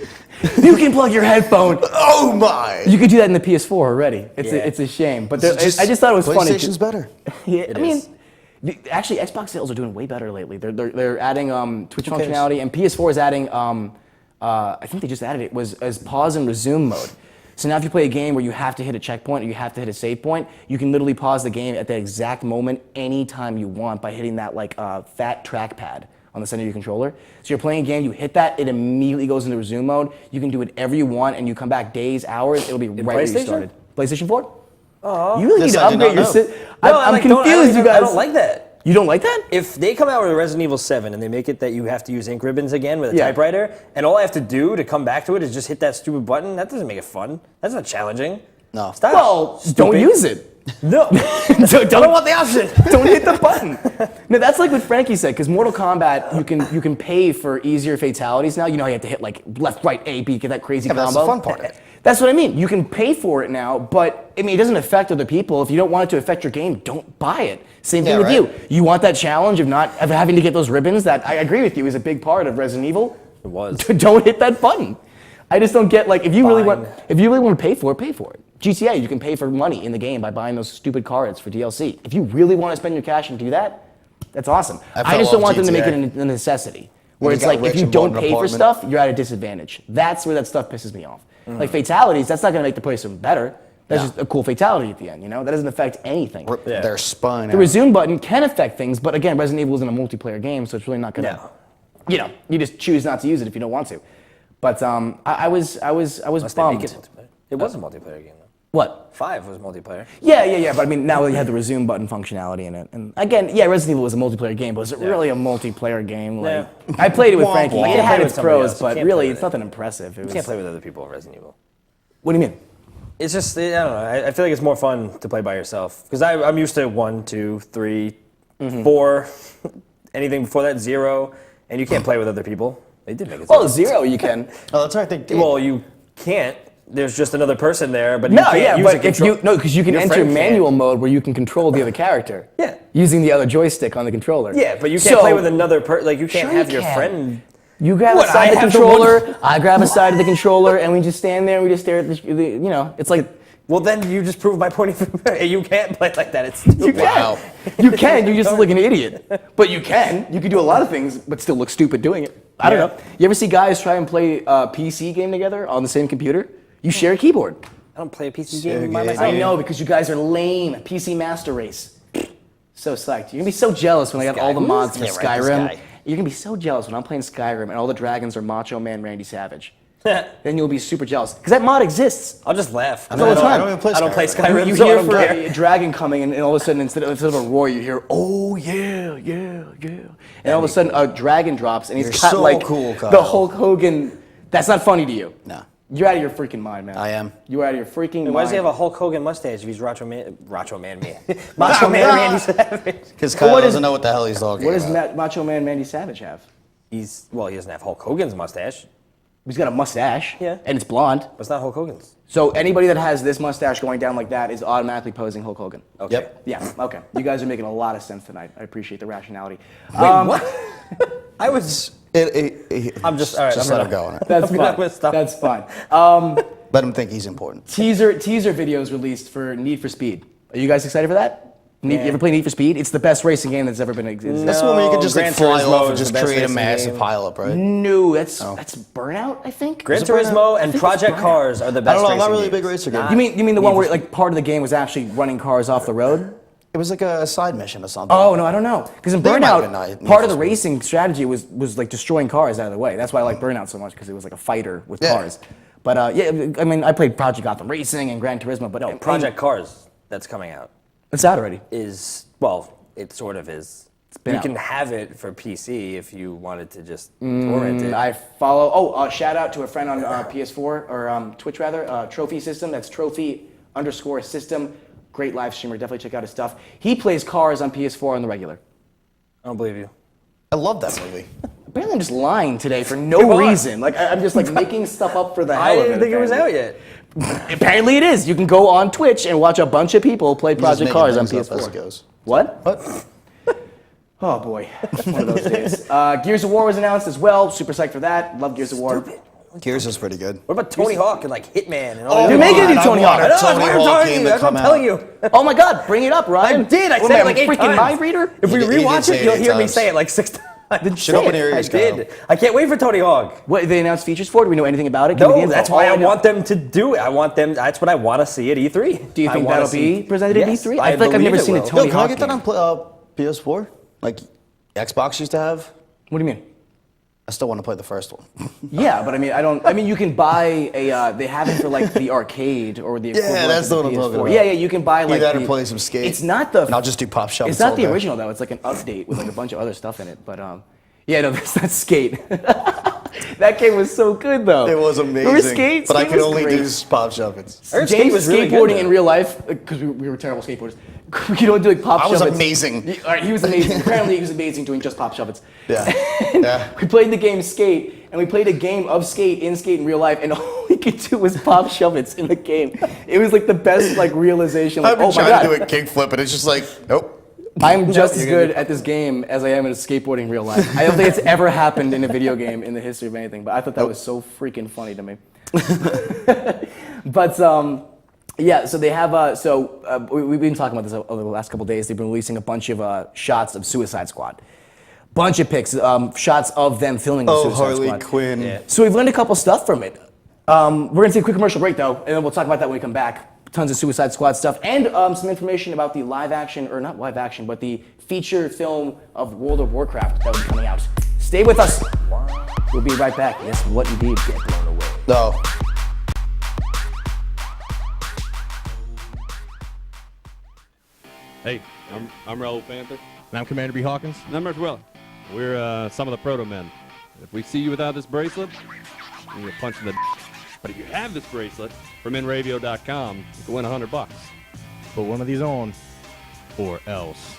You can plug your headphone. Oh my! You could do that in the PS4 already. It's a shame, but I just thought it was funny. PlayStation's better. Yeah, It I mean, is. actually, Xbox sales are doing way better lately. They're adding Twitch functionality, and PS4 is adding. I think they just added it was as pause and resume mode. So now if you play a game where you have to hit a checkpoint or you have to hit a save point, you can literally pause the game at that exact moment anytime you want by hitting that fat trackpad on the center of your controller. So you're playing a game, you hit that, it immediately goes into resume mode. You can do whatever you want, and you come back days, hours, it'll be right where you started. PlayStation 4? Oh. You really need to upgrade your system. I'm confused, you guys. I don't like that. You don't like that? If they come out with a Resident Evil 7 and they make it that you have to use ink ribbons again with a Yeah. typewriter, and all I have to do to come back to it is just hit that stupid button, that doesn't make it fun. That's not challenging. No. Stop. Well, don't use it. No. I don't want the option. Don't hit the button. No, that's like what Frankie said, because Mortal Kombat, you can pay for easier fatalities now. You know how you have to hit like left, right, A, B, get that crazy combo. That's the fun part of it. That's what I mean. You can pay for it now, but I mean, it doesn't affect other people. If you don't want it to affect your game, don't buy it. Same thing with right. you. You want that challenge of having to get those ribbons that I agree with you is a big part of Resident Evil. It was. Don't hit that button. I just don't get if you really want to pay for it, pay for it. GTA, you can pay for money in the game by buying those stupid cards for DLC. If you really want to spend your cash and do that, that's awesome. I just don't want them to make it a necessity. Where it's like, if you don't pay for stuff, you're at a disadvantage. That's where that stuff pisses me off. Like fatalities, that's not going to make the place better. That's just a cool fatality at the end, you know? That doesn't affect anything. Their spine. The resume button can affect things, but again, Resident Evil isn't a multiplayer game, so it's really not going to, you just choose not to use it if you don't want to. But I was bummed. It was a multiplayer game, though. What? 5 was multiplayer. Yeah, but I mean, now you have the resume button functionality in it. And again, Resident Evil was a multiplayer game, but was it really a multiplayer game? Like, I played it with Frankie. Womp womp. It had Play its with somebody pros, else. You but can't really, play it's with nothing impressive. You can't play with other people in Resident Evil. What do you mean? It's just, I don't know. I feel like it's more fun to play by yourself. Because I'm used to 1, 2, 3, 4, anything before that, 0, and you can't play with other people. They did make it 0. Well, 0 you can. Oh, that's right. They did. Well, you can't. There's just another person there, but you can't use but because you can Your enter friend manual can't. mode where you can control the other character. Yeah. Using the other joystick on the controller. Yeah, but you can't play with another person. Like, you can't Sure you have your can. friend. You grab What, a side I of the have the controller, I grab a side of the controller, and we just stand there and we just stare at it's like. Well, then you just proved my point. You can't play like that. It's stupid. You can. You can. You just look like an idiot. But you can. You can do a lot of things, but still look stupid doing it. I don't know. You ever see guys try and play a PC game together on the same computer? You share a keyboard. I don't play a PC game by myself. I know, because you guys are lame. PC Master Race. So psyched. You're going to be so jealous when I got all the mods for Skyrim. You're going to be so jealous when I'm playing Skyrim and all the dragons are Macho Man Randy Savage. Then you'll be super jealous. Because that mod exists. I'll just laugh. All the time. I don't even play Skyrim. I don't play Skyrim, You so I hear don't for care. a dragon coming, and all of a sudden, instead of a roar, you hear, oh, yeah. And all of a sudden, a dragon drops, and he's You're got so like cool, Kyle. the Hulk Hogan. That's not funny to you. No. You're out of your freaking mind, man. I am. You're out of your freaking mind. Why does he have a Hulk Hogan mustache if he's Macho Man Randy Savage? Because Kyle what is- doesn't know what the hell he's talking What does about. Macho Man Randy Savage have? He doesn't have Hulk Hogan's mustache, He's got a mustache. Yeah. And it's blonde. but it's not Hulk Hogan's. So anybody that has this mustache going down like that is automatically posing Hulk Hogan. Okay. Yep. Yeah, okay. You guys are making a lot of sense tonight. I appreciate the rationality. Wait, what? I was. I'm just. All right. Just I'm let him gonna- go. That's I'm not fine. gonna stop. That's fine. Let him think he's important. Teaser videos released for Need for Speed. Are you guys excited for that? You ever play Need for Speed? It's the best racing game that's ever been existed. That's the one where you can just Gran fly Turismo off and is just the best create a racing massive game. pileup, right? No, that's Burnout, I think. Gran Is it Burnout? Turismo I and think Project it's Burnout. Cars are the I best. don't know. I'm not racing really a big games. racer game. You mean the one where like part of the game was actually running cars off the road? It was like a side mission or something. Oh no, I don't know. Because in I think it might have Burnout, been part of the Need for racing strategy was like destroying cars out of the way. That's why I like Burnout so much because it was like a fighter with cars. But yeah, I mean, I played Project Gotham Racing and Gran Turismo, but No, Project Cars that's coming out it's out already. is, well, it sort of is. been You out. can have it for PC if you wanted to just torrent it. I follow. Oh, shout out to a friend on PS4 or Twitch rather. Trophy System. That's Trophy_System. Great live streamer. Definitely check out his stuff. He plays cars on PS4 on the regular. I don't believe you. I love that movie. Apparently, I'm just lying today for You no are. reason. Like I'm just like making stuff up for the hell I of it. didn't think it was out apparently. yet. Apparently, it is. You can go on Twitch and watch a bunch of people play He's just Project making Cars on things up as PS4. it goes. What? What? Oh boy, it's one of those days. Gears of War was announced as well. Super psyched for that. Love Gears of War. Gears is pretty good. What about Tony Hawk and like Hitman and all They're that? making a new Tony Hawk. I know, that's Tony what I'm Hawk telling game you. to That's what I'm come telling out. you. Oh my God, bring it up, Ryan. I did. I What said am it like 8 freaking times. mind reader? If we He did rewatch say it, it you'll 8 hear me times. say it like 6 times. Should open your I ears, Kyle. did. I can't wait for Tony Hawk. What, they announced features for it? Do we know anything about it? Give me the No, info. that's why Oh, I no. want them to do it. I want them. That's what I want to see at E3. Do you I think wanna that'll be presented at Yes, E3? I feel like I've believe never it seen a will. Tony Yo, can I Hawk get that game. on PS4? Like Xbox used to have? What do you mean? I still want to play the first one. Yeah, but I mean, I don't. I mean, you can buy a. They have it for like the arcade or the equivalent. that's of what I'm PS4. talking about. Yeah, yeah, you can buy like. that or the- play some Skate. It's not the. And I'll just do Pop Shop. It's not all the day. original though. It's like an update with like a bunch of other stuff in it. But yeah, no, that's not Skate. That game was so good though. It was amazing. Remember Skate? But I Skate could was only great. do Pop Shop. I heard Skate James was really skateboarding good, in though. real life because we were terrible skateboarders. You don't do like pop I was shovels. amazing. All right, he was amazing. Apparently, he was amazing doing just pop shovels. Yeah. And Yeah. We played the game Skate, and we played a game of Skate in real life, and all we could do was pop shovels in the game. It was like the best like realization. Like, I've been oh my trying god, to do a kickflip, and it's just like, nope. I'm just as good at this game as I am at skateboarding in real life. I don't think it's ever happened in a video game in the history of anything, but I thought that was so freaking funny to me. But yeah, so they have we've been talking about this over the last couple of days. They've been releasing a bunch of shots of Suicide Squad, bunch of pics, shots of them filming the Suicide Harley Squad. Quinn. Yeah. So we've learned a couple stuff from it. We're gonna take a quick commercial break though, and then we'll talk about that when we come back. Tons of Suicide Squad stuff and some information about the live action, or not live action, but the feature film of World of Warcraft that will be coming out. Stay with us. We'll be right back. Yes, what indeed? Get blown away. No. Hey, I'm Raul Panther. And I'm Commander B. Hawkins. And I'm Rich Willer. We're some of the proto men. If we see you without this bracelet, you get punched in the. But if you have this bracelet from InRavio.com, you can win $100. Put one of these on. Or else.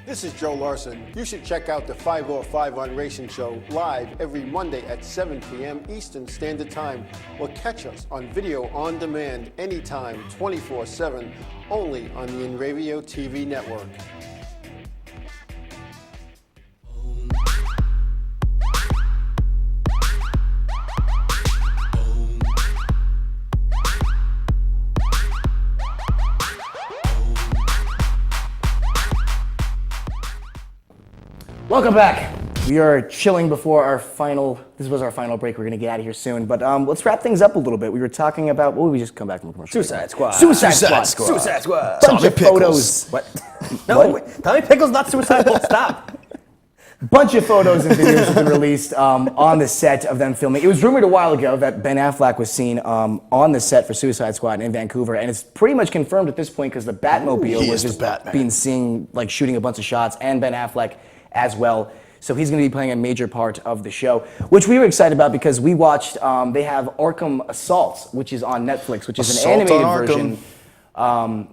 This is Joe Larson. You should check out the 505 on Racing Show live every Monday at 7 p.m. Eastern Standard Time, or catch us on video on demand anytime, 24/7, only on the InRavio TV network. Welcome back. We are chilling before our final. This was our final break. We're gonna get out of here soon, but let's wrap things up a little bit. We were talking about. What did we just come back from a commercial? Suicide Squad. Suicide Squad. Suicide Squad. Bunch of Tommy photos. What? No, wait. Tommy Pickle's not suicidal. Stop. Bunch of photos and videos have been released on the set of them filming. It was rumored a while ago that Ben Affleck was seen on the set for Suicide Squad in Vancouver, and it's pretty much confirmed at this point because the Batmobile he was is the just Batman. being seen like shooting a bunch of shots, and Ben Affleck as well. So he's going to be playing a major part of the show, which we were excited about because we watched. They have Arkham Assault, which is on Netflix, which is an Assault animated on version. Arkham.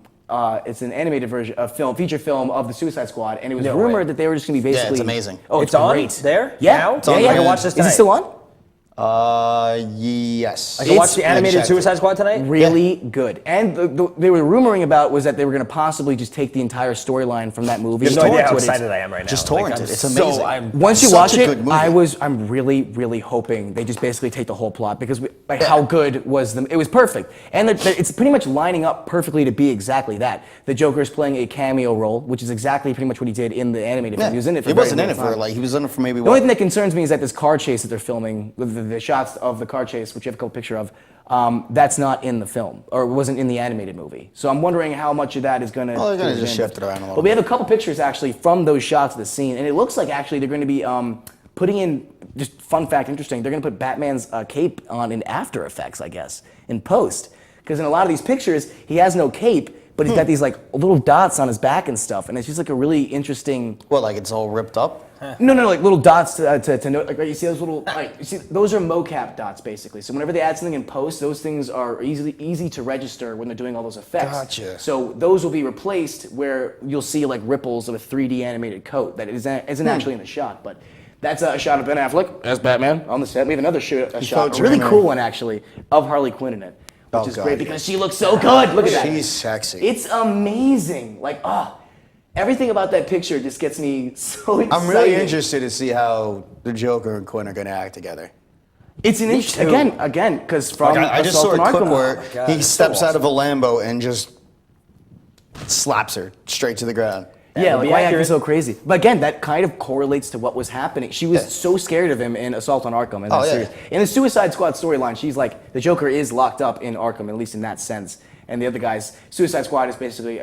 It's an animated version, feature film of the Suicide Squad, and it was No rumored way. that they were just going to be basically. it's amazing. Oh, it's on great. there? Yeah, Now? yeah, yeah. I can watch this Is it tonight. still on? Yes. I can watch the I animated checked Suicide it. Squad tonight. Really good. And they were rumoring about was that they were going to possibly just take the entire storyline from that movie. You have no idea how to what it's- excited I am right now. Just Like, torrent I'm it. It's so- amazing. I'm- Once you Such watch a it, good movie. I'm really hoping they just basically take the whole plot because how good was it was perfect. And it's pretty much lining up perfectly to be exactly that. The Joker's playing a cameo role, which is exactly pretty much what he did in the animated film. He was in it for He a very wasn't in little it for time. like he was in it for maybe The only thing what? that concerns me is that this car chase that they're filming, the shots of the car chase, which you have a couple picture of, that's not in the film, or wasn't in the animated movie. So I'm wondering how much of that is going to. Oh, they're gonna just shift it around a little But we bit. have a couple pictures actually from those shots of the scene, and it looks like actually they're going to be putting in, just fun fact, interesting, they're going to put Batman's cape on in After Effects, I guess, in post. Because in a lot of these pictures, he has no cape, but he's got these like little dots on his back and stuff, and it's just like a really interesting. What, like it's all ripped up? No, like little dots to note. Like, right, you see those little, like, you see, those are mocap dots basically. So whenever they add something in post, those things are easy to register when they're doing all those effects. Gotcha. So those will be replaced where you'll see like ripples of a 3D animated coat that isn't actually in the shot, but. That's a shot of Ben Affleck as Batman on the set. We have another shot, a really cool one actually, of Harley Quinn in it, which is great because she looks so good. Look at that. She's sexy. It's amazing. Like, everything about that picture just gets me so excited. I'm really interested to see how the Joker and Quinn are going to act together. It's an interesting, again, because from Like, I just saw Assault a on clip Arkham- where he steps out of a Lambo and just slaps her straight to the ground. Yeah, like be why acting accurate. so crazy? But again, that kind of correlates to what was happening. She was so scared of him in Assault on Arkham. In that series. In the Suicide Squad storyline, she's like, the Joker is locked up in Arkham, at least in that sense. And the other guys, Suicide Squad is basically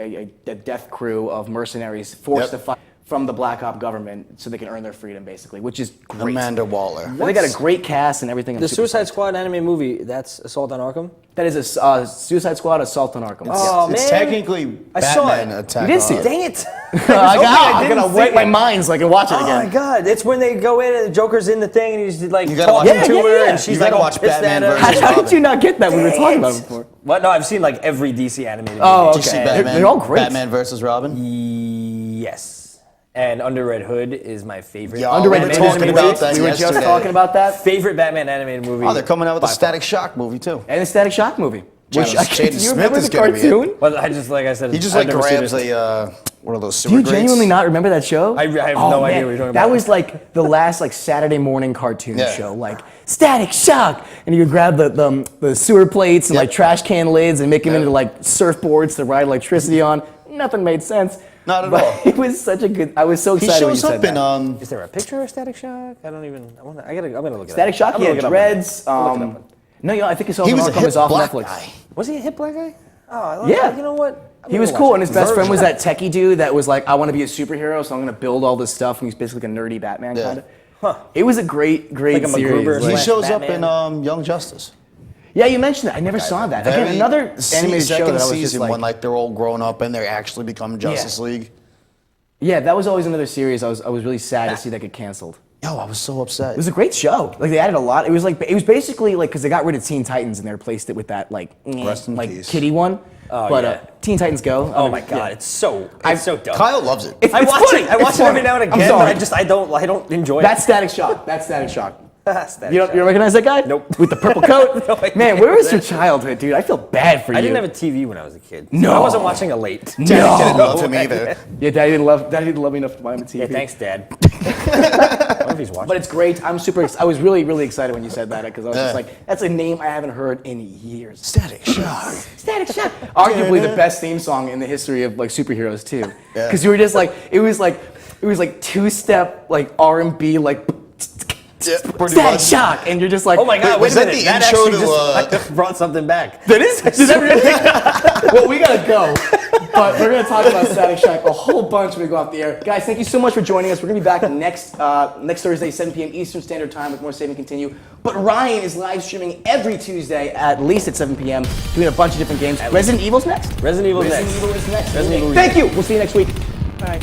a death crew of mercenaries forced to fight from the Black Op government so they can earn their freedom, basically, which is great. Amanda Waller. And they got a great cast and everything. I'm The super Suicide psyched. Squad anime movie, that's Assault on Arkham? That is a Suicide Squad Assault on Arkham. Oh, It's man. technically I saw Batman it. Attack You did see on it. Dang it. I'm gonna wipe my mind so I can watch it Oh again. my god, it's when they go in and the Joker's in the thing and he's like You gotta watch talking it. to her and she's You like gotta all watch pissed Batman at her. versus How did you not get that? We were talking about it before. What? No, I've seen like every DC animated movie. Oh, Did you see okay. Batman? They're all great. Batman versus Robin? Yes. And Under Red Hood is my favorite. Yeah, Under we Red were Hood talking is about great. that We were just yesterday. talking about that. Favorite Batman animated movie. Oh, they're coming out with a by far. Static Shock movie too. And the Static Shock movie. Which Jaden do you Smith remember is the gonna be in. cartoon? Well, I just, like I said, He just I've like never seen grabs it. a one of those Do sewer you grates. genuinely not remember that show? I have no idea man. what you're talking That about. was like the last like Saturday morning cartoon Yeah. show, like Static Shock, and you would grab the sewer plates and like trash can lids and make them into like surfboards to ride electricity on. Nothing made sense. Not at But all. It was such a good. I was so He excited when you shows said up that. in Is there a picture of Static Shock? I don't even. I'm gonna look it Static up. Shock. I'm He gonna had look it up. dreads. I'll look it up. No, I think his he was a Arkham hip is off black Netflix. guy. Was he a hip black guy? Oh, I love Yeah. You know what? I'm He gonna was watch cool, it. and his best friend was that techie dude that was like, I want to be a superhero, so I'm going to build all this stuff, and he's basically like a nerdy Batman Yeah. kind of. It was a great Like a series. MacGruber He slash shows Batman. up in Young Justice. Yeah, you mentioned that. I never saw that. Again, another animated show second that I was just season like, when like they're all grown up and they actually become Justice League. yeah, that was always another series. I was really sad to see that get canceled. Yo, I was so upset. It was a great show. Like they added a lot. It was basically like because they got rid of Teen Titans and they replaced it with that like Rest in peace. kitty one. Oh, but yeah. Teen Titans Go. Oh my god, it's so dumb. Kyle loves it. It's I watch funny. it. I watch It's it every funny. now and I'm again, sorry. but I don't enjoy That's it. Static Shock. That's Static Shock. Static You Shock. don't recognize that guy? Nope. With the purple coat? No idea Man, who where was that your is. childhood, dude? I feel bad for you. I didn't have a TV when I was a kid. No. I wasn't watching a late. Daddy didn't love him No. either. Yeah, Daddy didn't love me enough to buy him a TV. Yeah, thanks, Dad. I wonder if he's watching. But it's great. I was really excited when you said that because I was just Yeah. like, that's a name I haven't heard in years. Static Shock. Static Shock. Arguably the best theme song in the history of like superheroes too. Yeah. Because you were just like, it was like two-step like R&B like Yeah, pretty Static much. Shock, and you're just like, Oh my God! Was Wait a that minute. the That intro actually to, just brought something back. That is that really? Well, we gotta go. But we're gonna talk about Static Shock a whole bunch when we go off the air. Guys, thank you so much for joining us. We're gonna be back next Thursday, 7 p.m. Eastern Standard Time with more Save and Continue. But Ryan is live streaming every Tuesday at least at 7 p.m. doing a bunch of different games. Resident Evil's next. Resident Evil's next. Resident Evil is next. Resident Evil Thank you. We'll see you next week. Bye.